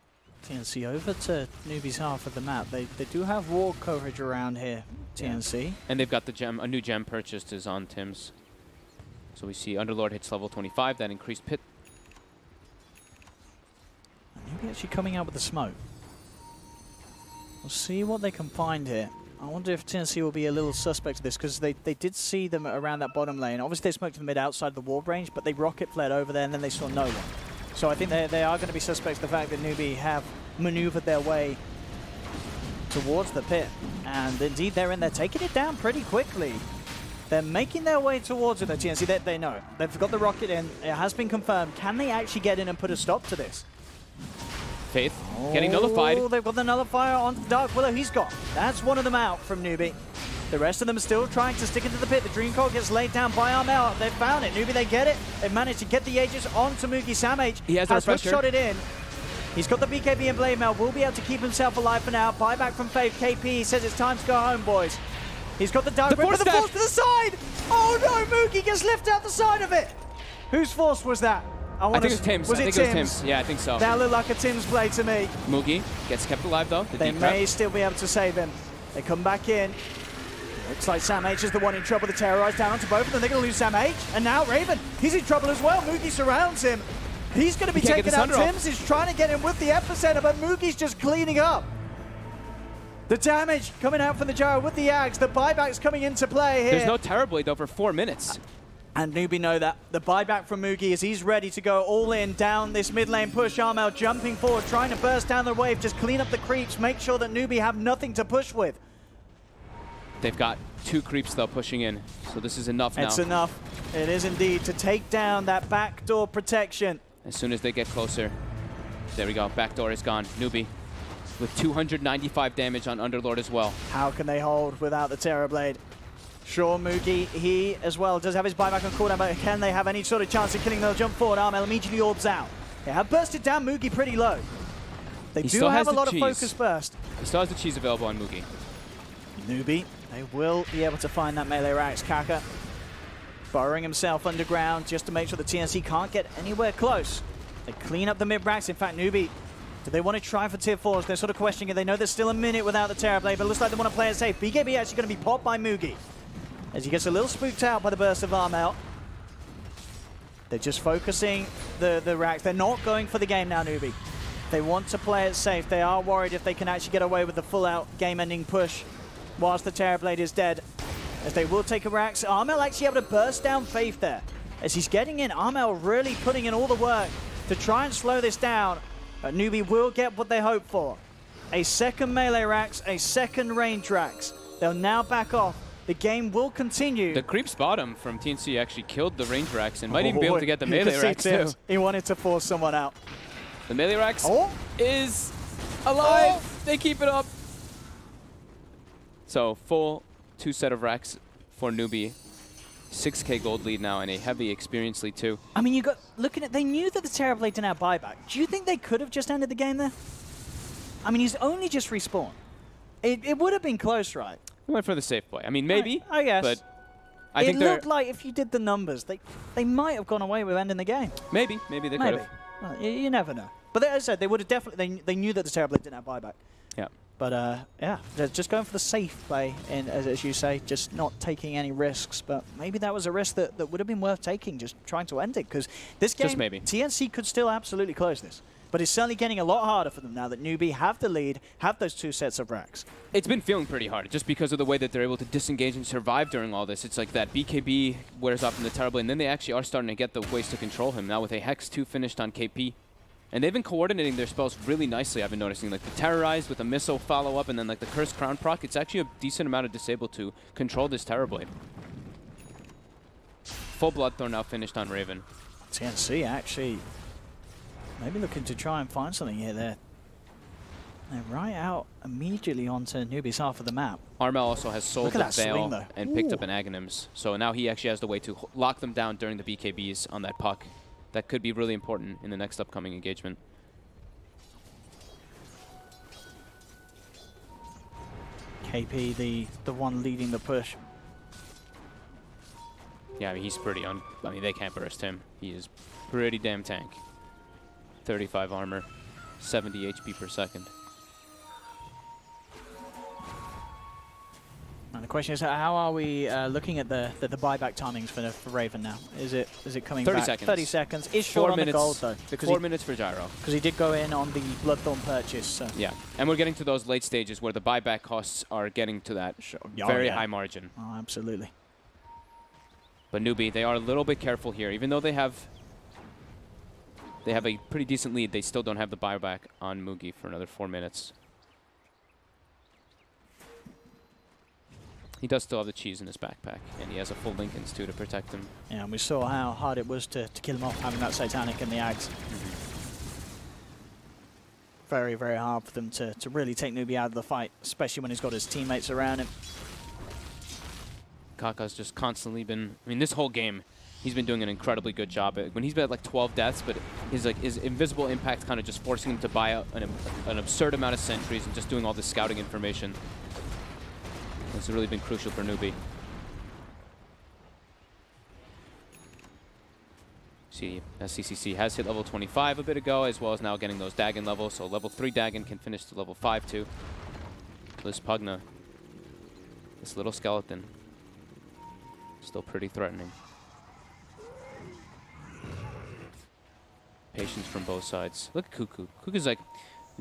TNC over to Newbee's half of the map. They do have wall coverage around here, TNC. Yeah. And they've got the gem, a new gem purchased is on Tim's. So we see Underlord hits level 25, that increased pit. Newbee actually coming out with the smoke. We'll see what they can find here. I wonder if TNC will be a little suspect of this, because they did see them around that bottom lane. Obviously they smoked to the mid outside the wall range, but they rocket flared over there and then they saw no one. So I think they are going to be suspects of the fact that Newbee have maneuvered their way towards the pit. And indeed they're in there, taking it down pretty quickly. They're making their way towards it, the TNC. They know. They've got the rocket in. It has been confirmed. Can they actually get in and put a stop to this? Faith getting nullified. Oh, they've got the nullifier on the Dark Willow. He's got. That's one of them out from Newbee. The rest of them are still trying to stick into the pit. The Dream Coil gets laid down by Armel. They've found it. Newbee, they get it. They've managed to get the Aegis onto Moogie. Samh he has shot it in. He's got the BKB and Blade Mail. Will be able to keep himself alive for now. Buyback from Faith. KP says it's time to go home, boys. He's got the Dark Rip, but the force to the side! Oh no, Moogie gets lifted out the side of it! Whose force was that? I think it was Tim's. Was it Tim's? Yeah, I think so. That looked like a Tim's play to me. Moogie gets kept alive though. They may still be able to save him. They come back in. Looks like Samh is the one in trouble. The Terrorize down onto both of them. They're going to lose Samh. And now Raven, he's in trouble as well. Moogie surrounds him. He's going to be taking out Tim's. He's trying to get him with the epicenter, but Moogie's just cleaning up. The damage coming out from the gyro with the Ags. The buyback's coming into play here. There's no Terrorblade though for 4 minutes. And Newbee know that. The buyback from Moogie is he's ready to go all in down this mid lane push. Armel jumping forward, trying to burst down the wave, just clean up the creeps, make sure that Newbee have nothing to push with. They've got 2 creeps though pushing in, so this is enough now. It's enough. It is indeed to take down that backdoor protection. As soon as they get closer, there we go. Backdoor is gone. Newbee with 295 damage on Underlord as well. How can they hold without the Terrorblade? Sure, Moogie, he as well does have his buyback on cooldown, but can they have any sort of chance of killing? They'll jump forward. Armel immediately orbs out. They have bursted down Moogie pretty low. They do have a lot of focus burst. He still has the cheese available on Moogie. Newbee, they will be able to find that melee Rax. Kaka burrowing himself underground just to make sure the TNC can't get anywhere close. They clean up the mid-Rax. In fact, Newbee, do they want to try for tier 4s? They're sort of questioning it. They know there's still a minute without the Terrorblade, but it looks like they want to play it safe. BKB actually going to be popped by Moogie as he gets a little spooked out by the burst of Armel. They're just focusing the Rax. They're not going for the game now, Newbee. They want to play it safe. They are worried if they can actually get away with the full-out game-ending push whilst the Terrorblade is dead. As they will take a Rax. Armel actually able to burst down Faith there. As he's getting in, Armel really putting in all the work to try and slow this down. But Newbee will get what they hope for. A second melee Rax, a second range Rax. They'll now back off. The game will continue. The creep's bottom from TNC actually killed the range Rax and might even be able to get the melee Rax too. He wanted to force someone out. The melee Rax is alive. They keep it up. So full 2 set of Rax for Newbee. 6k gold lead now and a heavy experience lead too. I mean, you got looking at. They knew that the Terrorblade didn't have buyback. Do you think they could have just ended the game there? I mean, he's only just respawned. It would have been close, right? He went for the safe play. I mean, maybe. I guess. But I think it looked like if you did the numbers, they might have gone away with ending the game. Maybe they could have. Well, you never know. But as I said, they would have definitely. They knew that the Terrorblade didn't have buyback. Yeah. But yeah, they're just going for the safe play, and as you say, just not taking any risks. But maybe that was a risk that would have been worth taking, just trying to end it. Because this game, just maybe. TNC could still absolutely close this. But it's certainly getting a lot harder for them now that Newbee have the lead, have those 2 sets of Rax. It's been feeling pretty hard just because of the way that they're able to disengage and survive during all this. It's like that BKB wears off in the Terrorblade, and then they actually are starting to get the ways to control him. Now with a Hex 2 finished on KP. And they've been coordinating their spells really nicely, I've been noticing. Like the Terrorize with a missile follow-up, and then like the Cursed Crown proc. It's actually a decent amount of disable to control this Terrorblade. Full Bloodthorn now finished on Raven. TNC actually maybe looking to try and find something here. They're right out immediately onto Newbee's half of the map. Armel also has sold the Veil and picked up an Aghanims. So now he actually has the way to lock them down during the BKBs on that puck. That could be really important in the next upcoming engagement. KP, the one leading the push. Yeah, I mean, he's pretty I mean, they can't burst him. He is pretty damn tank. 35 armor. 70 HP per second. And the question is, how are we looking at the buyback timings for Raven now? Is it coming 30 back? seconds. 30 seconds. Is short 4 on minutes, the gold though, because 4 minutes for Gyro. Because he did go in on the Bloodthorn purchase. So. Yeah, and we're getting to those late stages where the buyback costs are getting to that very high margin. Oh, absolutely. But Newbee, they are a little bit careful here, even though they have a pretty decent lead. They still don't have the buyback on Mugi for another 4 minutes. He does still have the cheese in his backpack, and he has a full Lincolns too to protect him. Yeah, and we saw how hard it was to kill him off, having that Satanic and the Ags. Very, very hard for them to really take Newbee out of the fight, especially when he's got his teammates around him. Kaka's just constantly been, I mean, this whole game, he's been doing an incredibly good job. When he's been at like 12 deaths, but his invisible impact kind of just forcing him to buy out an absurd amount of sentries and just doing all this scouting information. It's really been crucial for Newbee. See, SCCC has hit level 25 a bit ago, as well as now getting those Dagon levels. So level 3 Dagon can finish to level 5 too. This Pugna, this little skeleton, still pretty threatening. Patience from both sides. Look at Cuckoo. Cuckoo's like,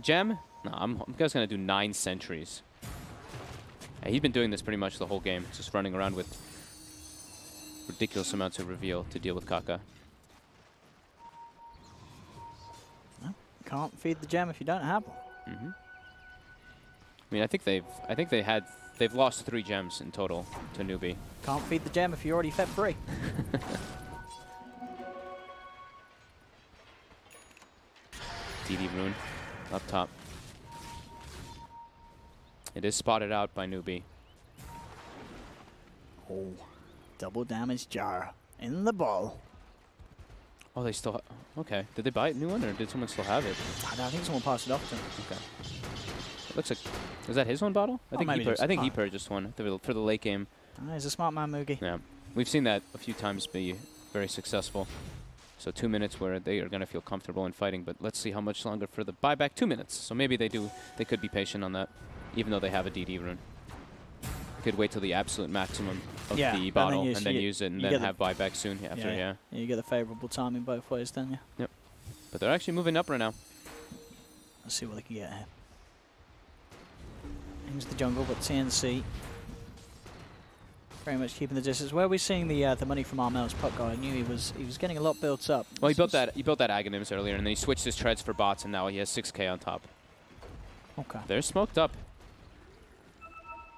Gem? No, I'm just gonna do 9 sentries. Yeah, he's been doing this pretty much the whole game, just running around with ridiculous amounts of reveal to deal with Kaka. Well, can't feed the gem if you don't have one. I mean, I think they've lost 3 gems in total to Newbee. Can't feed the gem if you already fed 3. DD rune up top. It is spotted out by Newbee. Oh, double damage jar in the ball. Oh, they still. Okay. Did they buy a new one, or did someone still have it? I think someone passed it off to him. Okay. It looks like. Is that his own bottle? I think he purchased one for the late game. He's a smart man, Mugi. Yeah, we've seen that a few times be very successful. So 2 minutes where they are going to feel comfortable in fighting, but let's see how much longer for the buyback. 2 minutes. So maybe they could be patient on that, even though they have a DD rune. Could wait till the absolute maximum of the bottle and then use it and then have buyback soon after, yeah. You get the favorable timing both ways, don't you? Yep. But they're actually moving up right now. Let's see what they can get here. Into the jungle, but TNC very much keeping the distance. Where are we seeing the money from Armel's puck guy? I knew he was getting a lot built up. Well, he built that Aghanims earlier, and then he switched his treads for bots, and now he has 6K on top. Okay. They're smoked up.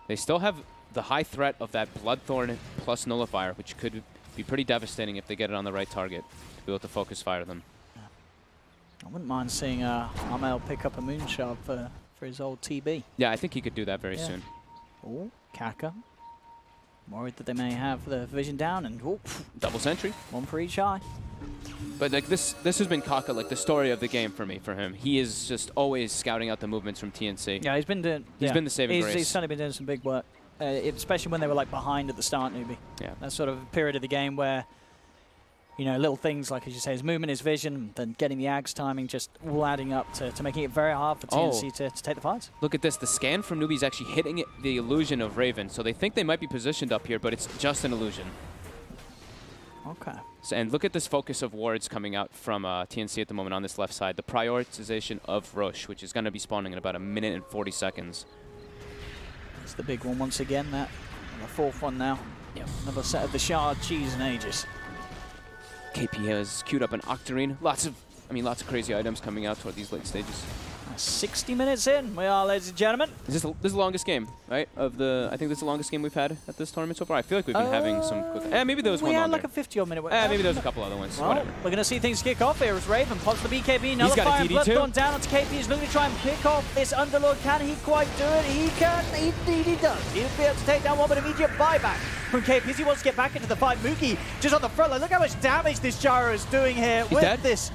They still have the high threat of that Bloodthorn plus Nullifier, which could be pretty devastating if they get it on the right target to be able to focus fire them. Yeah. I wouldn't mind seeing Armel pick up a Moonshard for his old TB. Yeah, I think he could do that very soon. Oh, Kaka. Worried that they may have the vision down, and double sentry. 1 for each eye. But like this has been Kaka, like the story of the game for him. He is just always scouting out the movements from TNC. Yeah, he's been doing. He's been the saving grace. He's certainly been doing some big work, especially when they were like behind at the start, Newbee. Yeah. That sort of period of the game where, you know, little things like, as you say, his movement, his vision, then getting the Ags timing, just all adding up to making it very hard for TNC to take the fights. Look at this. The scan from Newbee is actually hitting the illusion of Raven. So they think they might be positioned up here, but it's just an illusion. Okay. So, and look at this focus of wards coming out from TNC at the moment on this left side. The prioritization of Rosh, which is going to be spawning in about 1 minute and 40 seconds. It's the big one once again, the 4th one now. Yep. Another set of the shard cheese in ages. KP has queued up an Octarine. Lots of crazy items coming out toward these late stages. 60 minutes in, we are, ladies and gentlemen. This is the longest game, right? I think this is the longest game we've had at this tournament so far. I feel like we've been having some quick. Maybe there was one longer. We had like a 50-odd minute. Maybe there was a couple other ones. Well, whatever. We're going to see things kick off here as Raven pops the BKB. Nullifier, Bloodthorn down onto KP. He's looking to try and pick off this Underlord. Can he quite do it? He can. He does. He'll be able to take down one, but immediate buyback from KP. He wants to get back into the fight. Mugi just on the front line. Look how much damage this Gyro is doing here with this.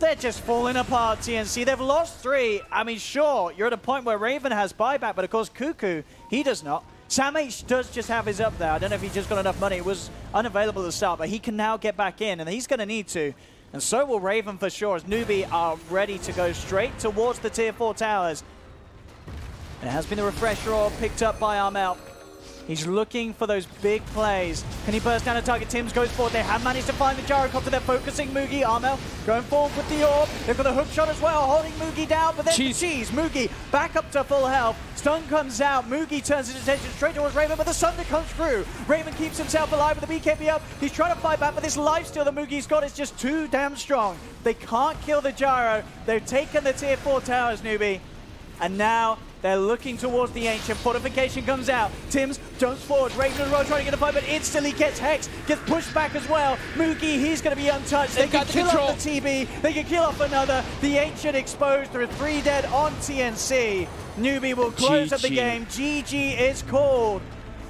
They're just falling apart, TNC. They've lost 3. I mean, sure, you're at a point where Raven has buyback, but of course Cuckoo, he does not. Sam H does just have his up there. I don't know if he just got enough money. It was unavailable at the start, but he can now get back in, and he's going to need to. And so will Raven for sure, as Newbee are ready to go straight towards the tier 4 towers. And it has been a refresher orb picked up by Armel. He's looking for those big plays. Can he burst down a target? Tims goes forward. They have managed to find the gyrocopter. They're focusing Mugi. Armel going forward with the orb. They've got a hook shot as well, holding Mugi down. But then cheese. Mugi back up to full health. Stun comes out. Mugi turns his attention straight towards Raven, but the Sunder comes through. Raven keeps himself alive with the BKB up. He's trying to fight back, but this lifesteal that Mugi's got is just too damn strong. They can't kill the gyro. They've taken the tier 4 towers, Newbee. And now they're looking towards the Ancient. Fortification comes out. Tims jumps forward. Raven and Roshan trying to get a fight, but instantly gets Hex. Gets pushed back as well. Mugi, he's going to be untouched. They can kill off the TB. They can kill off another. The Ancient exposed. There are 3 dead on TNC. Newbee will close up the game. GG is called.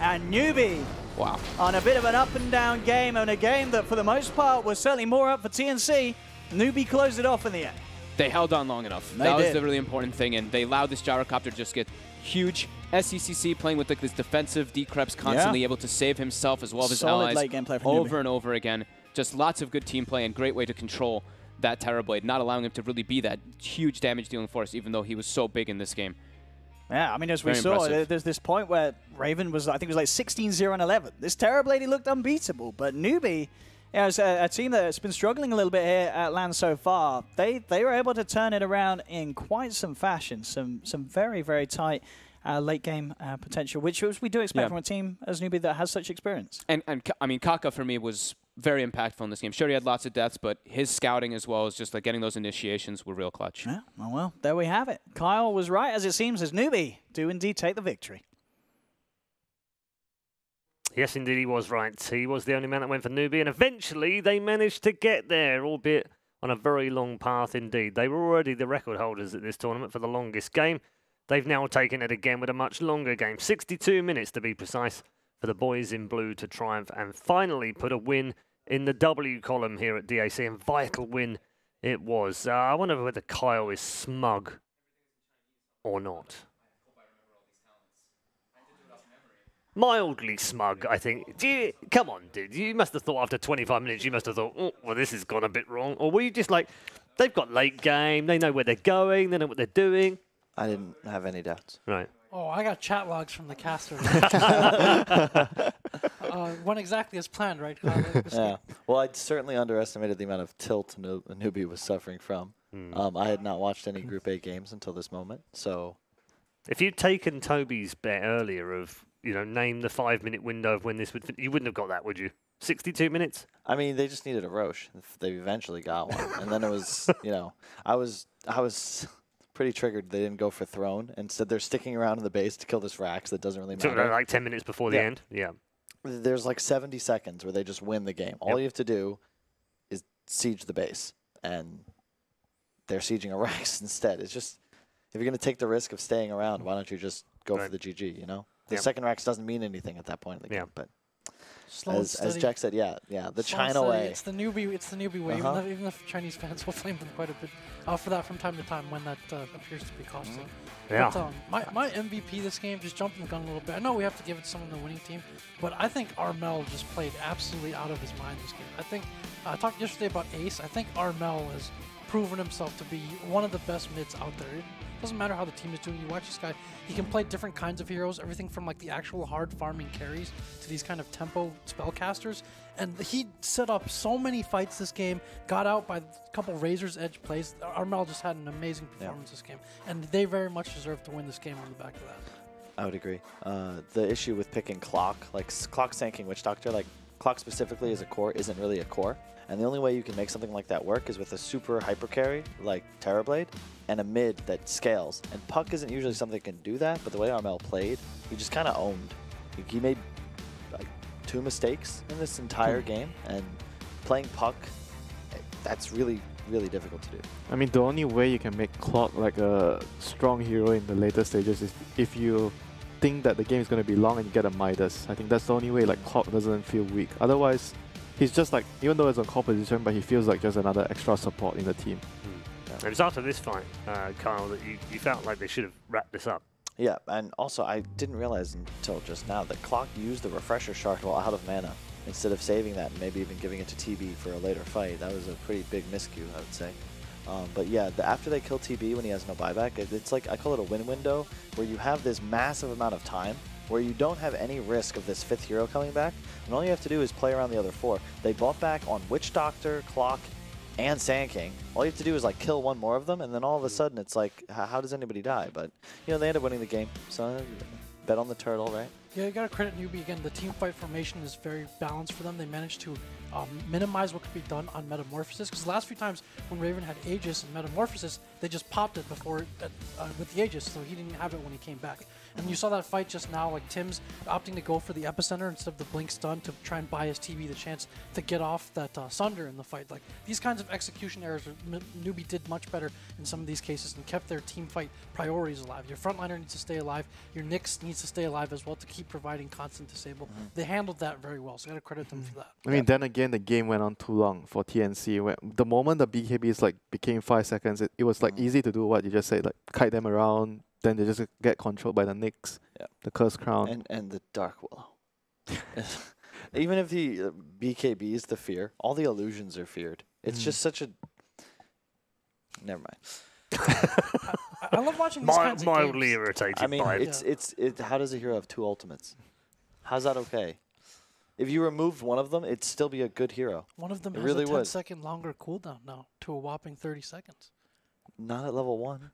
And Newbee, wow, on a bit of an up and down game, and a game that for the most part was certainly more up for TNC. Newbee closed it off in the end. They held on long enough. That was the really important thing, and they allowed this gyrocopter to just get huge. SECC playing with like this defensive decreps, constantly able to save himself as well as his allies late game play for over Newbee. and over again. Just lots of good team play and great way to control that Terrorblade, not allowing him to really be that huge damage dealing force, even though he was so big in this game. Yeah, I mean, as we saw, there's this point where Raven was, I think it was like 16-0 and 11. This Terrorblade, he looked unbeatable, but Newbee, yeah, it's a team that's been struggling a little bit here at LAN so far. They were able to turn it around in quite some fashion. Some very, very tight late game potential, which we do expect from a team as Newbee that has such experience. And I mean, Kaka for me was very impactful in this game. Sure, he had lots of deaths, but his scouting as well as just like getting those initiations were real clutch. Yeah, well, there we have it. Kyle was right, as it seems, as Newbee do indeed take the victory. Yes, indeed, he was right. He was the only man that went for Newbee, and eventually they managed to get there, albeit on a very long path indeed. They were already the record holders at this tournament for the longest game. They've now taken it again with a much longer game, 62 minutes to be precise, for the boys in blue to triumph and finally put a win in the W column here at DAC, and vital win it was. I wonder whether Kyle is smug or not. Mildly smug, I think. Come on, dude. You must have thought after 25 minutes, you must have thought, oh, well, this has gone a bit wrong. Or were you just like, they've got late game, they know where they're going, they know what they're doing? I didn't have any doubts. Right. Oh, I got chat logs from the caster. Went exactly as planned, right? Yeah. Well, I certainly underestimated the amount of tilt Newbee was suffering from. I had not watched any Group A games until this moment, so... If you'd taken Toby's bet earlier of, name the 5-minute window of when this would fit, you wouldn't have got that, would you? 62 minutes? I mean, they just needed a Roche. They eventually got one. And then it was, I was pretty triggered they didn't go for Throne. Instead, they're sticking around in the base to kill this Rax that doesn't really matter. So like 10 minutes before the end? Yeah. There's like 70 seconds where they just win the game. All you have to do is siege the base. And they're sieging a Rax instead. It's just, if you're going to take the risk of staying around, why don't you just go for the GG, The second Rax doesn't mean anything at that point in the game. But as Jack said, the China way. It's the newbie way. Even if Chinese fans will flame them quite a bit for that from time to time when that appears to be costly. Yeah. But, my MVP this game, just jumping the gun a little bit. I know we have to give it to someone on the winning team, but I think Armel just played absolutely out of his mind this game. I think I talked yesterday about Ace. I think Armel has proven himself to be one of the best mids out there. Doesn't matter how the team is doing. You watch this guy, he can play different kinds of heroes, everything from like the actual hard farming carries to these kind of tempo spellcasters. And he set up so many fights this game, got out by a couple Razor's Edge plays. Armel just had an amazing performance this game, and they very much deserve to win this game on the back of that. I would agree. The issue with picking Clock, like Clock sanking Witch Doctor, like Clock specifically as a core isn't really a core. And the only way you can make something like that work is with a super hyper carry like Terrorblade and a mid that scales. And Puck isn't usually something that can do that, but the way Armel played, he just kind of owned. He made like 2 mistakes in this entire game, and playing Puck, that's really, really difficult to do. I mean, the only way you can make Clock like a strong hero in the later stages is if you think that the game is going to be long and you get a Midas. I think that's the only way like Clock doesn't feel weak. Otherwise, he's just like, even though it's on core position, but he feels like just another extra support in the team. It was after this fight, Kyle, that you felt like they should have wrapped this up. Yeah, and also I didn't realize until just now that Clock used the refresher shard while out of mana. instead of saving that and maybe even giving it to TB for a later fight. That was a pretty big miscue, I would say. But yeah, after they kill TB when he has no buyback, it's like, I call it a win window, where you have this massive amount of time where you don't have any risk of this 5th hero coming back, and all you have to do is play around the other 4. They bought back on Witch Doctor, Clock, and Sand King. All you have to do is like kill one more of them, and then all of a sudden it's like, how does anybody die? But you know, they end up winning the game, so bet on the turtle, right? Yeah, you gotta credit Newbee again. The team fight formation is very balanced for them. They managed to minimize what could be done on Metamorphosis, because the last few times when Raven had Aegis and Metamorphosis, they just popped it before with the Aegis, so he didn't have it when he came back. And you saw that fight just now, like Tim's opting to go for the epicenter instead of the blink stun to try and buy his TB the chance to get off that Sunder in the fight. Like these kinds of execution errors, Newbee did much better in some of these cases and kept their team fight priorities alive. Your frontliner needs to stay alive. Your Nyx needs to stay alive as well to keep providing constant disable. They handled that very well, so I gotta credit them for that. I mean, then again, the game went on too long for TNC. When the moment the BKBs like became 5 seconds, it was like easy to do what you just said, like kite them around. Then they just get controlled by the Nyx, the Curse Crown, and the Dark Willow. Even if the BKB is the fear, all the illusions are feared. It's just such a. Never mind. I love watching these kinds of Mildly games. irritated I mean, by it. it's how does a hero have 2 ultimates? How's that okay? If you removed one of them, it'd still be a good hero. One of them It has really a would. 10-second longer cooldown now to a whopping 30 seconds. Not at level 1.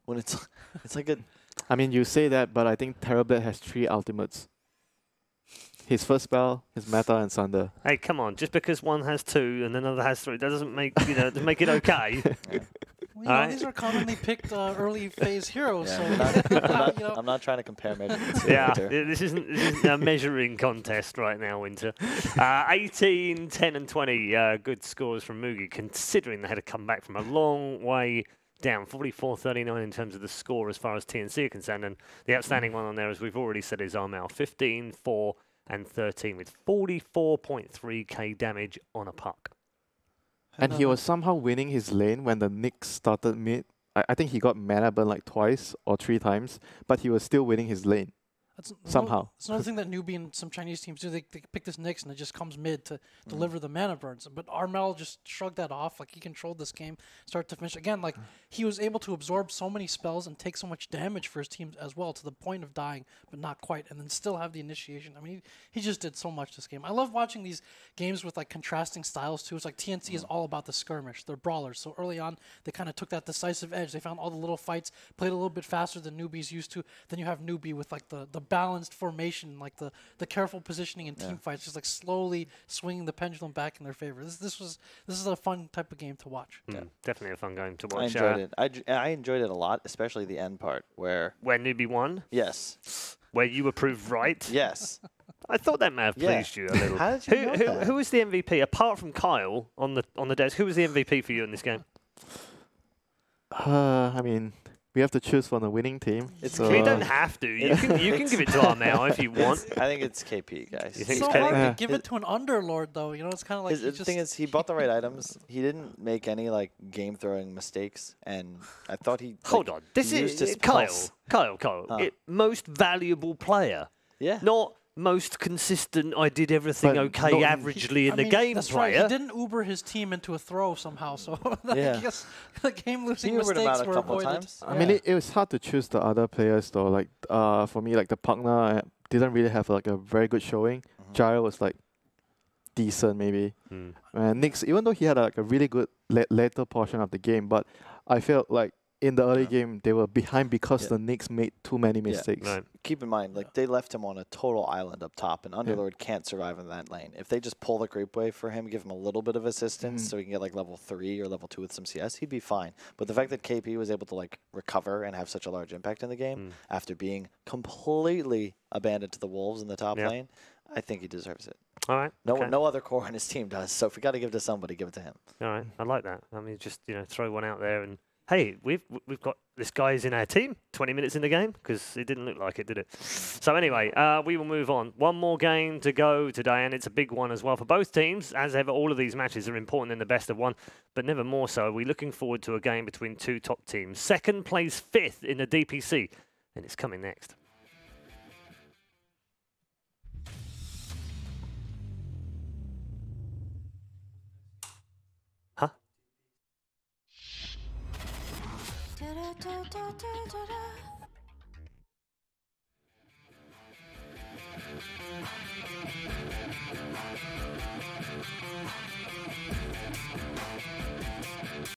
When it's like a. I mean, you say that, but I think Terrorblade has 3 ultimates. His first spell, his Meta, and Sunder. Hey, come on! Just because one has 2 and another has 3, that doesn't make doesn't make it okay. Well, these are commonly picked early phase heroes. Yeah, So I'm not trying to compare measurements. Yeah, Winter. this isn't a measuring contest right now, Winter. 18, 10, and 20 good scores from Mugi, considering they had to come back from a long way down, 44-39 in terms of the score as far as TNC are concerned. And the outstanding one on there, as we've already said, is Armel, 15, 4, and 13 with 44.3k damage on a puck. And he was somehow winning his lane when the Nyx started mid. I think he got mana burn like 2 or 3 times, but he was still winning his lane. Somehow. It's another thing that Newbee and some Chinese teams do. They pick this Nyx and it just comes mid to deliver the mana burns. But Armel just shrugged that off. Like, he controlled this game start to finish. Again, like, he was able to absorb so many spells and take so much damage for his team as well, to the point of dying, but not quite, and then still have the initiation. I mean, he just did so much this game. I love watching these games with, like, contrasting styles, too. It's like TNC is all about the skirmish. They're brawlers. So early on, they kind of took that decisive edge. They found all the little fights, played a little bit faster than Newbee's used to. Then you have Newbee with, like, the balanced formation, like the careful positioning in team fights, just like slowly swinging the pendulum back in their favor. This is a fun type of game to watch. Definitely a fun game to watch. I enjoyed it. I enjoyed it a lot, especially the end part where Newbee won. Yes. Where you were proved right. Yes. I thought that may have pleased you a little. How did you know that? Who was the MVP apart from Kyle on the desk? Who was the MVP for you in this game? I mean, we have to choose from the winning team. You don't have to. You can give it to Armel if you want. I think it's KP, guys. You think So it's hard KP? to give it to an underlord, though. You know, it's kind of like The thing is, he bought the right items. He didn't make any like game throwing mistakes, and I thought he. Hold on. This is Kyle. Most valuable player. Yeah. Not most consistent. I did everything But okay, no, averagely in the game that's player. Right. He didn't Uber his team into a throw somehow, so I guess the game-losing He Ubered him mistakes out a were couple avoided. times. I mean, it was hard to choose the other players though. Like for me, like the partner didn't really have like a very good showing. Gyro was like decent maybe. And Nyx, even though he had like a really good later portion of the game, but I felt like in the early game they were behind because the Nyx made too many mistakes. Right. Keep in mind, like they left him on a total island up top, and Underlord can't survive in that lane. If they just pull the creep wave for him, give him a little bit of assistance so he can get like level 3 or level 2 with some CS, he'd be fine. But the fact that KP was able to like recover and have such a large impact in the game after being completely abandoned to the wolves in the top lane, I think he deserves it. All right. No other core on his team does. So if we got to give it to somebody, give it to him. All right. I like that. I mean, just throw one out there and. Hey, we've got this guy's in our team 20 minutes in the game because it didn't look like it, did it? So anyway, we will move on. One more game to go today, and it's a big one as well for both teams. As ever, all of these matches are important in the best of one, but never more so. We're looking forward to a game between 2 top teams. Second plays 5th in the DPC, and it's coming next. da da da da da da.